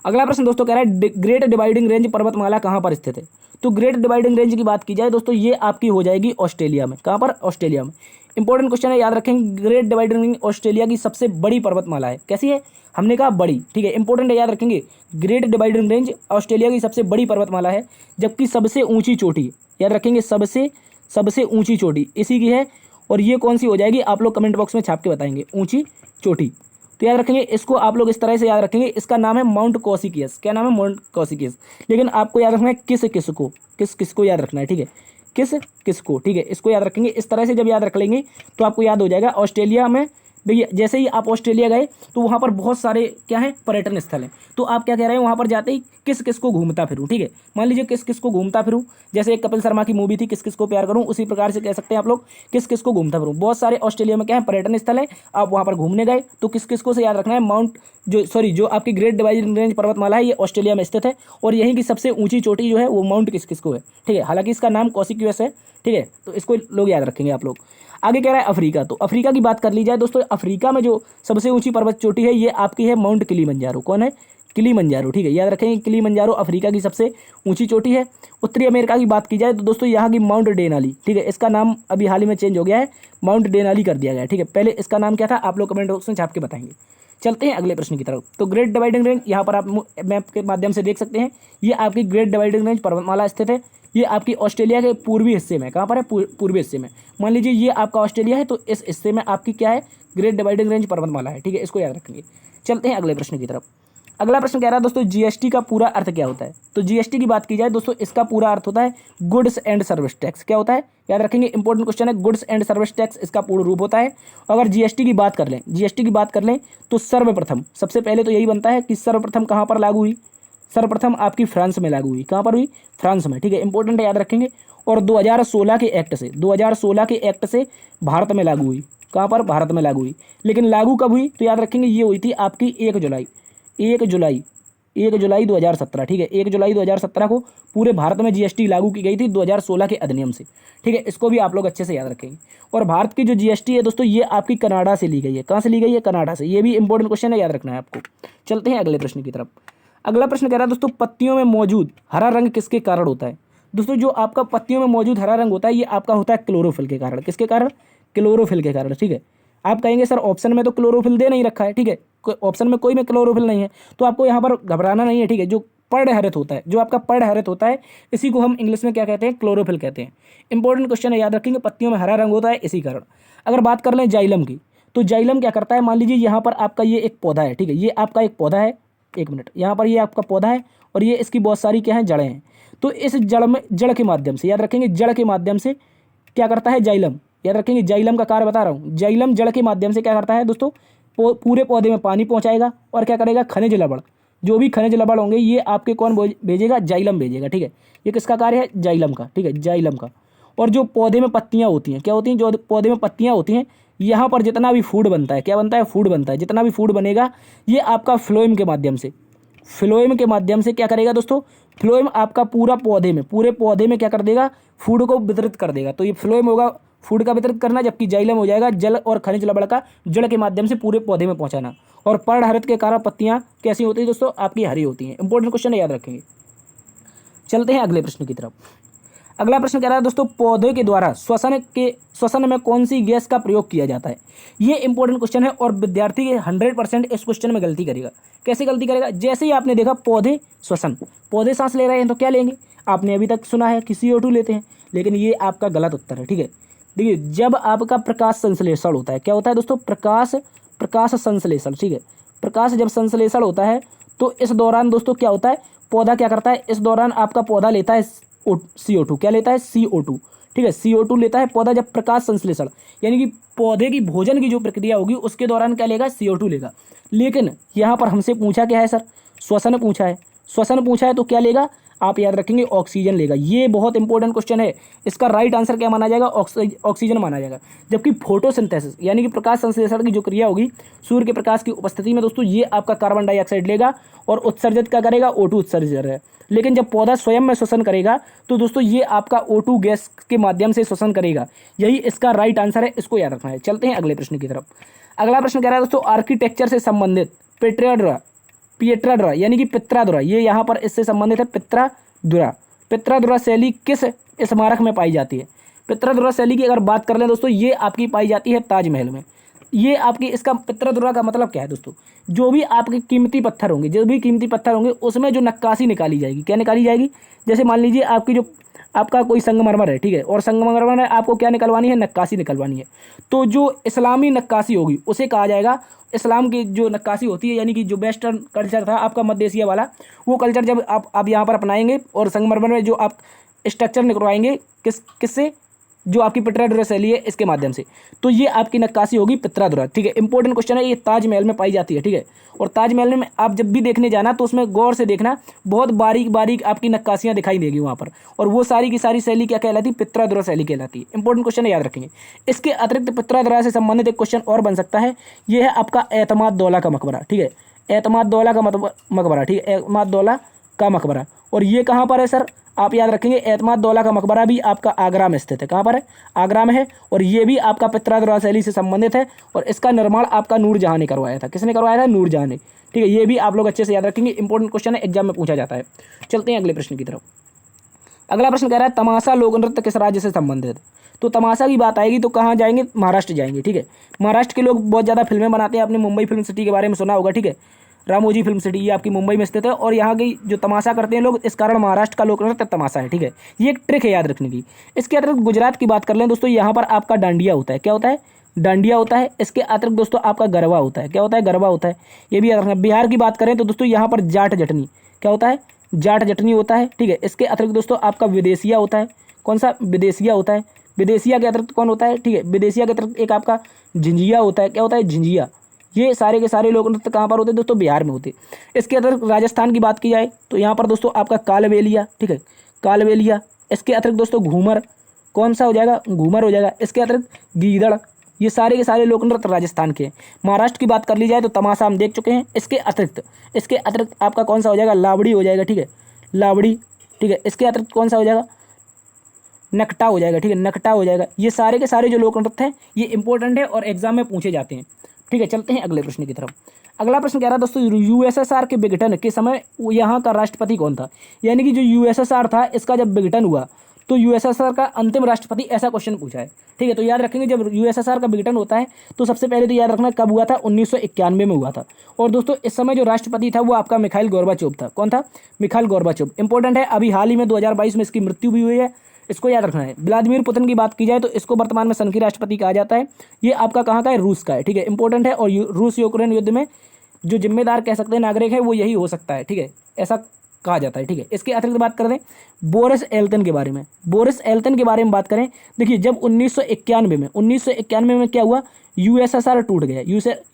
अगला प्रश्न दोस्तों कह रहा है ग्रेट डिवाइडिंग रेंज पर्वतमाला कहाँ पर स्थित है। तो ग्रेट डिवाइडिंग रेंज की बात की जाए दोस्तों, ये आपकी हो जाएगी ऑस्ट्रेलिया में, कहाँ पर, ऑस्ट्रेलिया में। इंपॉर्टेंट क्वेश्चन है, याद रखेंगे, ग्रेट डिवाइडिंग रेंज ऑस्ट्रेलिया की सबसे बड़ी पर्वतमाला है, कैसी है, हमने कहा बड़ी, ठीक है, इंपॉर्टेंट है, याद रखेंगे, ग्रेट डिवाइडिंग रेंज ऑस्ट्रेलिया की सबसे बड़ी पर्वतमाला है, जबकि सबसे ऊंची चोटी, याद रखेंगे, सबसे ऊंची चोटी इसी की है। और ये कौन सी हो जाएगी, आप लोग कमेंट बॉक्स में छाप के बताएंगे, ऊंची चोटी। तो याद रखेंगे, इसको आप लोग इस तरह से याद रखेंगे, इसका नाम है माउंट कॉसिकियस, क्या नाम है, माउंट कॉसिकियस। लेकिन आपको याद रखना है किसको याद रखना है, ठीक है, किसको, ठीक है, इसको याद रखेंगे। इस तरह से जब याद रख लेंगे तो आपको याद हो जाएगा। ऑस्ट्रेलिया में देखिए, जैसे ही आप ऑस्ट्रेलिया गए तो वहाँ पर बहुत सारे क्या है, पर्यटन स्थल हैं। तो आप क्या कह रहे हैं, वहाँ पर जाते ही किस को घूमता फिरूँ, ठीक है, मान लीजिए किस को घूमता फिरूँ, जैसे एक कपिल शर्मा की मूवी थी किस को प्यार करूँ, उसी प्रकार से कह सकते हैं आप लोग किस को घूमता फिरूँ। बहुत सारे ऑस्ट्रेलिया में क्या है, पर्यटन स्थल है, आप वहाँ पर घूमने गए तो किस को से याद रखना है, जो आपकी ग्रेट डिवाइडिंग रेंज पर्वतमाला है ये ऑस्ट्रेलिया में स्थित है, और यहीं की सबसे ऊंची चोटी जो है वो माउंट किस को है, ठीक है, हालांकि इसका नाम कॉसिक्यूस है, ठीक है, तो इसको लोग याद रखेंगे आप लोग। आगे कह रहा है अफ्रीका, तो अफ्रीका की बात कर ली जाए दोस्तों, अफ्रीका में जो सबसे ऊंची पर्वत चोटी है ये आपकी है माउंट किलीमंजारो, कौन है, किलीमंजारो, ठीक है, याद रखेंगे, किलीमंजारो अफ्रीका की सबसे ऊंची चोटी है। उत्तरी अमेरिका की बात की जाए तो दोस्तों यहाँ की माउंट डेनाली, ठीक है, इसका नाम अभी हाल ही में चेंज हो गया है, माउंट डेनाली कर दिया गया है, ठीक है, पहले इसका नाम क्या था, आप लोग कमेंट बॉक्स में छाप के बताएंगे। चलते हैं अगले प्रश्न की तरफ। तो ग्रेट डिवाइडिंग रेंज यहाँ पर आप मैप के माध्यम से देख सकते हैं, ये आपकी ग्रेट डिवाइडिंग रेंज पर्वतमाला स्थित है, ये आपकी ऑस्ट्रेलिया के पूर्वी हिस्से में, कहाँ पर है, पूर्वी हिस्से में। मान लीजिए ये आपका ऑस्ट्रेलिया है, तो इस हिस्से में आपकी क्या है, ग्रेट डिवाइडिंग रेंज पर्वतमाला है, ठीक है, इसको याद रखेंगे। चलते हैं अगले प्रश्न की तरफ। अगला प्रश्न कह रहा है दोस्तों जीएसटी का पूरा अर्थ क्या होता है। तो जीएसटी की बात की जाए दोस्तों, इसका पूरा अर्थ होता है गुड्स एंड सर्विस टैक्स। क्या होता है, याद रखेंगे, इंपॉर्टेंट क्वेश्चन है, गुड्स एंड सर्विस टैक्स इसका पूर्ण रूप होता है। अगर जीएसटी की बात कर लें तो सर्वप्रथम, सबसे पहले तो यही बनता है कि सर्वप्रथम कहाँ पर लागू हुई, सर्वप्रथम आपकी फ्रांस में लागू हुई, कहाँ पर हुई, फ्रांस में, ठीक है, इंपॉर्टेंट है, याद रखेंगे। और 2016 के एक्ट से भारत में लागू हुई, कहाँ पर, भारत में लागू हुई। लेकिन लागू कब हुई, तो याद रखेंगे ये हुई थी आपकी 1 जुलाई 2017, ठीक है, 1 जुलाई 2017 को पूरे भारत में जीएसटी लागू की गई थी 2016 के अधिनियम से, ठीक है, इसको भी आप लोग अच्छे से याद रखेंगे। और भारत की जो जीएसटी है दोस्तों ये आपकी कनाडा से ली गई है, कहाँ से ली गई है, कनाडा से, ये भी इंपॉर्टेंट क्वेश्चन है, याद रखना है आपको। चलते हैं अगले प्रश्न की तरफ। अगला प्रश्न कह रहा है दोस्तों पत्तियों में मौजूद हरा रंग किसके कारण होता है। दोस्तों जो आपका पत्तियों में मौजूद हरा रंग होता है ये आपका होता है क्लोरोफिल के कारण, किसके कारण, क्लोरोफिल के कारण, ठीक है। आप कहेंगे सर ऑप्शन में तो क्लोरोफिल दे नहीं रखा है, ठीक है, ऑप्शन में कोई में क्लोरोफिल नहीं है, तो आपको यहाँ पर घबराना नहीं है, ठीक है। जो पर्णहरित होता है, जो आपका पर्णहरित होता है, इसी को हम इंग्लिश में क्या कहते हैं, क्लोरोफिल कहते हैं। इंपॉर्टेंट क्वेश्चन है, याद रखेंगे, पत्तियों में हरा रंग होता है इसी कारण। अगर बात कर लें जाइलम की, तो जाइलम क्या करता है, मान लीजिए यहाँ पर आपका ये एक पौधा है, ठीक है, ये आपका एक पौधा है, एक मिनट, यहाँ पर ये आपका पौधा है और ये इसकी बहुत सारी क्या है, जड़ें हैं। तो इस जड़ के माध्यम से, याद रखेंगे, जड़ के माध्यम से क्या करता है जाइलम, याद रखेंगे, जाइलम का कार्य बता रहा हूँ, जाइलम जड़ के माध्यम से क्या करता है दोस्तों, पूरे पौधे में पानी पहुँचाएगा और क्या करेगा, खनिज लवण, जो भी खनिज लवण होंगे ये आपके कौन भेजेगा, जाइलम भेजेगा, ठीक है। ये किसका कार्य है, जाइलम का, ठीक है, जाइलम का। और जो पौधे में पत्तियाँ होती हैं, क्या होती हैं, जो पौधे में पत्तियाँ होती हैं, यहाँ पर जितना भी फूड बनता है, क्या बनता है, फूड बनता है, जितना भी फूड बनेगा ये आपका फ्लोएम के माध्यम से, फ्लोएम के माध्यम से क्या करेगा दोस्तों, फ्लोएम आपका पूरे पौधे में क्या कर देगा, फूड को वितरित कर देगा। तो ये फ्लोएम होगा फूड का वितरित करना, जबकि जाइलम हो जाएगा जल और खनिज लवण का जड़ के माध्यम से पूरे पौधे में पहुंचाना। और पर्णहरित के कारण पत्तियां कैसी होती है दोस्तों, आपकी हरी होती हैं। इंपॉर्टेंट क्वेश्चन है, याद रखेंगे। चलते हैं अगले प्रश्न की तरफ। अगला प्रश्न कह रहा है दोस्तों, पौधे के द्वारा श्वसन में कौन सी गैस का प्रयोग किया जाता है। ये इंपॉर्टेंट क्वेश्चन है और विद्यार्थी 100% इस क्वेश्चन में गलती करेगा। कैसे गलती करेगा, जैसे ही आपने देखा पौधे श्वसन, पौधे सांस ले रहे हैं तो क्या लेंगे, आपने अभी तक सुना है कि CO2 लेते हैं, लेकिन ये आपका गलत उत्तर है। ठीक है, देखिए जब आपका प्रकाश संश्लेषण होता है, क्या होता है दोस्तों, प्रकाश संश्लेषण। ठीक है, प्रकाश जब संश्लेषण होता है तो इस दौरान दोस्तों क्या होता है, पौधा क्या करता है, इस दौरान आपका पौधा लेता है CO2। क्या लेता है, CO2। ठीक है, CO2 लेता है पौधा जब प्रकाश संश्लेषण, यानी कि पौधे की भोजन की जो प्रक्रिया होगी उसके दौरान क्या लेगा, CO2 लेगा। लेकिन यहाँ पर हमसे पूछा क्या है सर, श्वसन पूछा है। श्वसन पूछा है तो क्या लेगा, आप याद रखेंगे ऑक्सीजन लेगा। ये बहुत इंपॉर्टेंट क्वेश्चन है। इसका राइट आंसर क्या माना जाएगा, ऑक्सीजन माना जाएगा। जबकि फोटोसिंथेसिस यानी कि प्रकाश संश्लेषण की जो क्रिया होगी सूर्य के प्रकाश की उपस्थिति में दोस्तों, ये आपका कार्बन डाइऑक्साइड लेगा और उत्सर्जित क्या करेगा, O2 उत्सर्जित है। लेकिन जब पौधा स्वयं में श्वसन करेगा तो दोस्तों ये आपका O2 गैस के माध्यम से श्वसन करेगा। यही इसका राइट आंसर है, इसको याद रखना है। चलते हैं अगले प्रश्न की तरफ। अगला प्रश्न कह रहा है दोस्तों, आर्किटेक्चर से संबंधित पियट्राडुरा यानी कि पित्रादुरा, ये यहाँ पर इससे संबंधित है। पित्रादुरा शैली किस स्मारक में पाई जाती है। पित्रादुरा शैली की अगर बात कर लें दोस्तों, ये आपकी पाई जाती है ताजमहल में। ये आपकी, इसका पित्रादुरा का मतलब क्या है दोस्तों, जो भी आपके कीमती पत्थर होंगे उसमें जो नक्काशी निकाली जाएगी, क्या निकाली जाएगी, जैसे मान लीजिए आपका कोई संगमरमर है, ठीक है, और संगमरमर में आपको क्या निकलवानी है, नक्काशी निकलवानी है। तो जो इस्लामी नक्काशी होगी उसे कहा जाएगा, इस्लाम की जो नक्काशी होती है, यानी कि जो वेस्टर्न कल्चर था आपका मध्य एशिया वाला, वो कल्चर जब आप यहाँ पर अपनाएंगे और संगमरमर में जो आप स्ट्रक्चर निकलवाएंगे किससे, जो आपकी पित्रादुरा शैली है इसके माध्यम से, तो ये आपकी नक्काशी होगी पित्रादुरा। ठीक है, इंपॉर्टेंट क्वेश्चन है, ये ताजमहल में पाई जाती है। ठीक है, और ताजमहल में आप जब भी देखने जाना तो उसमें गौर से देखना, बहुत बारीक बारीक आपकी नक्काशियाँ दिखाई देगी वहाँ पर, और वो सारी की सारी शैली क्या कहलाती है, पित्रादुरा शैली कहलाती है। इंपॉर्टेंट क्वेश्चन है, याद रखेंगे। इसके अतिरिक्त पित्रादुरा से संबंधित एक क्वेश्चन और बन सकता है, ये है आपका एतमाद-दौला का मकबरा। ठीक है, एतमाद-दौला का मकबरा, ठीक है, एतमाद-दौला का मकबरा, और ये कहाँ पर है सर, आप याद रखेंगे एतमाद-दौला का मकबरा भी आपका आगरा में स्थित है। कहाँ पर है, आगरा में है, और ये भी आपका पित्रादुरा शैली से संबंधित है, और इसका निर्माण आपका नूरजहां ने करवाया था। किसने करवाया था, नूरजहां ने। ठीक है, ये भी आप लोग अच्छे से याद रखेंगे, इंपॉर्टेंट क्वेश्चन है, एग्जाम में पूछा जाता है। चलते हैं अगले प्रश्न की तरफ। अगला प्रश्न कह रहा है, तमाशा लोक नृत्य किस राज्य से संबंधित है। तो तमाशा की बात आएगी तो कहाँ जाएंगे, महाराष्ट्र जाएंगे। ठीक है, महाराष्ट्र के लोग बहुत ज़्यादा फिल्में बनाते हैं, आपने मुंबई फिल्म सिटी के बारे में सुना होगा। ठीक है, रामोजी फिल्म सिटी, ये आपकी मुंबई में स्थित है, और यहाँ की जो तमाशा करते हैं लोग, इस कारण महाराष्ट्र का लोक नृत्य तमाशा है। ठीक है, ये एक ट्रिक है याद रखने की। इसके अतिरिक्त गुजरात की बात कर लें दोस्तों, यहाँ पर आपका डांडिया होता है। क्या होता है, डांडिया होता है। इसके अतिरिक्त दोस्तों आपका गरबा होता है। क्या होता है, गरबा होता है, ये भी याद रखना। बिहार की बात करें तो दोस्तों यहाँ पर जाट जटनी, क्या होता है, जाट जटनी होता है। ठीक है, इसके अतिरिक्त दोस्तों आपका विदेशिया होता है। कौन सा, विदेशिया होता है। विदेशिया के अतिरिक्त कौन होता है, ठीक है, विदेशिया के अतिरिक्त एक आपका झिंझिया होता है। क्या होता है, झिंझिया। ये सारे के सारे लोक नृत्य कहाँ पर होते हैं दोस्तों, बिहार में होते हैं। इसके अतिरिक्त राजस्थान की बात की जाए तो यहाँ पर दोस्तों आपका कालबेलिया, ठीक है, कालबेलिया। इसके अतिरिक्त दोस्तों घूमर, कौन सा हो जाएगा, घूमर हो जाएगा। इसके अतिरिक्त गीदड़। ये सारे के सारे लोक नृत्य राजस्थान के हैं। महाराष्ट्र की बात कर ली जाए तो तमाशा हम देख चुके हैं। इसके अतिरिक्त आपका कौन सा हो जाएगा, लावड़ी हो जाएगा। ठीक है, लावड़ी। ठीक है, इसके अतिरिक्त कौन सा हो जाएगा, नकटा हो जाएगा। ठीक है, नकटा हो जाएगा। ये सारे के सारे जो लोक नृत्य हैं ये इंपॉर्टेंट है और एग्जाम में पूछे जाते हैं। ठीक है, चलते हैं अगले प्रश्न की तरफ। अगला प्रश्न कह रहा है दोस्तों, USSR के विघटन के समय यहाँ का राष्ट्रपति कौन था। यानी कि जो USSR था, इसका जब विघटन हुआ तो USSR का अंतिम राष्ट्रपति, ऐसा क्वेश्चन पूछा है। ठीक है, तो याद रखेंगे जब USSR का विघटन होता है तो सबसे पहले तो याद रखना कब हुआ था, 1991 में हुआ था। और दोस्तों इस समय जो राष्ट्रपति था वो आपका मिखाइल गोर्बाचोव था। कौन था, मिखाइल गोर्बाचोव। इंपॉर्टेंट है, अभी हाल ही में 2022 में इसकी मृत्यु भी हुई है, इसको याद रखना है। व्लादिमीर पुतिन की बात की जाए तो इसको वर्तमान में संघीय राष्ट्रपति कहा जाता है। ये आपका कहाँ का है, रूस का है। ठीक है, इंपॉर्टेंट है, और रूस यूक्रेन युद्ध में जो जिम्मेदार कह सकते हैं नागरिक है वो यही हो सकता है। ठीक है, ऐसा कहा जाता है। ठीक है, इसके अतिरिक्त बात कर दें बोरिस एल्तन के बारे में। बोरिस एल्तन के बारे में बात करें, देखिए जब 1991 में क्या हुआ, USSR टूट गया।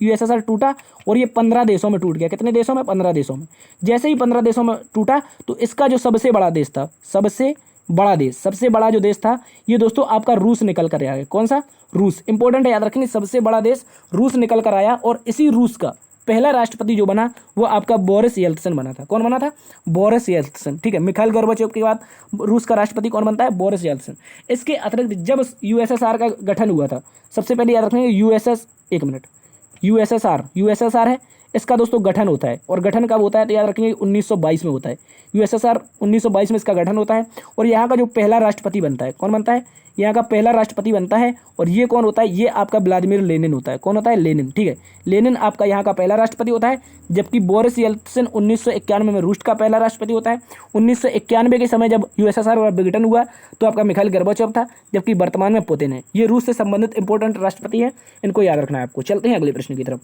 USSR टूटा और ये 15 देशों में टूट गया। कितने देशों में, 15 देशों में। जैसे ही 15 देशों में टूटा तो इसका जो सबसे बड़ा देश था, सबसे बड़ा जो देश था, ये दोस्तों आपका रूस निकल कर आया। कौन सा, रूस। इंपॉर्टेंट है, याद रखेंगे, सबसे बड़ा देश रूस निकल कर आया, और इसी रूस का पहला राष्ट्रपति जो बना वो आपका बोरिस येल्त्सिन बना था। कौन बना था, बोरिस येल्त्सिन। ठीक है, मिखाइल गोर्बाचोव के बाद रूस का राष्ट्रपति कौन बनता है, बोरिस येल्त्सिन। इसके अतिरिक्त जब USSR का गठन हुआ था, सबसे पहले याद रखेंगे USSR है। इसका दोस्तों गठन होता है, और गठन कब होता है तो याद रखेंगे 1922 में होता है। यूएसएसआर 1922 में इसका गठन होता है। और यहाँ का जो पहला राष्ट्रपति बनता है, कौन बनता है, यहाँ का पहला राष्ट्रपति बनता है, और ये कौन होता है, ये आपका व्लादिमीर लेनिन होता है। कौन होता है, लेनिन, ठीक है। लेनिन आपका यहाँ का पहला राष्ट्रपति होता है। जबकि बोरिस येल्त्सिन 1991 में रूस का पहला राष्ट्रपति होता है। 1991 के समय जब यूएसएसआर का विघटन हुआ तो आपका मिखाइल गोर्बाचोव था, जबकि वर्तमान में पुतिन है। ये रूस से संबंधित इंपॉर्टेंट राष्ट्रपति है, इनको याद रखना है आपको। चलते हैं अगले प्रश्न की तरफ।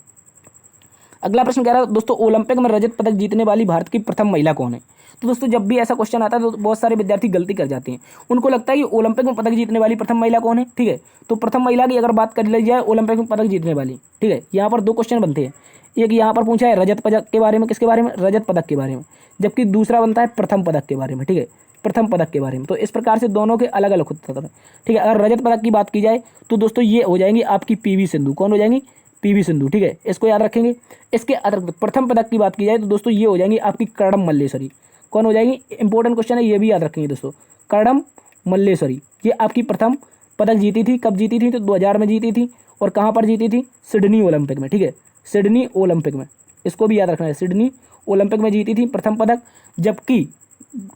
अगला प्रश्न कह रहा है दोस्तों, ओलंपिक में रजत पदक जीतने वाली भारत की प्रथम महिला कौन है। तो दोस्तों जब भी ऐसा क्वेश्चन आता है तो बहुत सारे विद्यार्थी गलती कर जाते हैं। उनको लगता है कि ओलंपिक में पदक जीतने वाली प्रथम महिला कौन है, ठीक है। तो प्रथम महिला की अगर बात कर ली जाए ओलंपिक में पदक जीतने वाली, ठीक है, यहाँ पर दो क्वेश्चन बनते हैं। एक यहाँ पर पूछा है रजत पदक के बारे में, किसके बारे में, रजत पदक के बारे में, जबकि दूसरा बनता है प्रथम पदक के बारे में, ठीक है, प्रथम पदक के बारे में। तो इस प्रकार से दोनों के अलग अलग उत्तर है, ठीक है। अगर रजत पदक की बात की जाए तो दोस्तों ये हो जाएंगी आपकी पीवी सिंधु। कौन हो जाएंगी, पीवी सिंधु, ठीक है, इसको याद रखेंगे। इसके अतिरिक्त प्रथम पदक की बात की जाए तो दोस्तों ये हो जाएंगी आपकी कर्णम मल्लेश्वरी। कौन हो जाएंगी, इंपॉर्टेंट क्वेश्चन है, ये भी याद रखेंगे दोस्तों। कर्णम मल्लेश्वरी ये आपकी प्रथम पदक जीती थी। कब जीती थी तो 2000 में जीती थी। और कहाँ पर जीती थी, सिडनी ओलंपिक में, ठीक है, सिडनी ओलंपिक में, इसको भी याद रखना है, सिडनी ओलंपिक में जीती थी प्रथम पदक। जबकि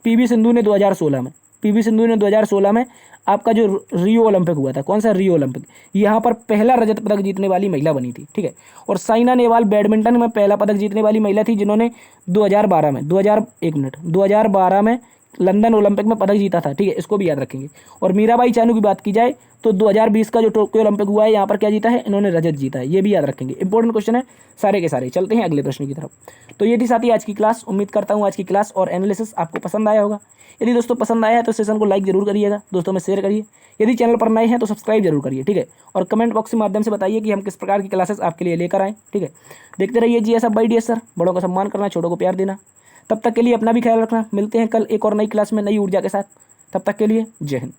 पीवी सिंधु ने 2016 में, पीवी सिंधु ने 2016 में आपका जो रियो ओलंपिक हुआ था, कौन सा, रियो ओलंपिक, यहाँ पर पहला रजत पदक जीतने वाली महिला बनी थी, ठीक है। और साइना नेहवाल बैडमिंटन में पहला पदक जीतने वाली महिला थी, जिन्होंने 2012 में 2012 में लंदन ओलंपिक में पदक जीता था, ठीक है, इसको भी याद रखेंगे। और मीराबाई चानू की बात की जाए तो 2020 का जो टोक्यो ओलंपिक हुआ है यहाँ पर क्या जीता है, इन्होंने रजत जीता है, ये भी याद रखेंगे। इंपॉर्टेंट क्वेश्चन है सारे के सारे। चलते हैं अगले प्रश्न की तरफ। तो ये थी साथी आज की क्लास। उम्मीद करता हूँ आज की क्लास और एनालिसिस आपको पसंद आया होगा। यदि दोस्तों पसंद आया है तो सेशन को लाइक जरूर करिएगा, दोस्तों में शेयर करिए। यदि चैनल पर नए हैं तो सब्सक्राइब जरूर करिए, ठीक है। और कमेंट बॉक्स के माध्यम से बताइए कि हम किस प्रकार की क्लासेस आपके लिए लेकर आएँ, ठीक है। देखते रहिए GSF बाय DS सर। बड़ों का सम्मान करना, छोटों को प्यार देना। तब तक के लिए अपना भी ख्याल रखना। मिलते हैं कल एक और नई क्लास में नई ऊर्जा के साथ। तब तक के लिए जय हिंद।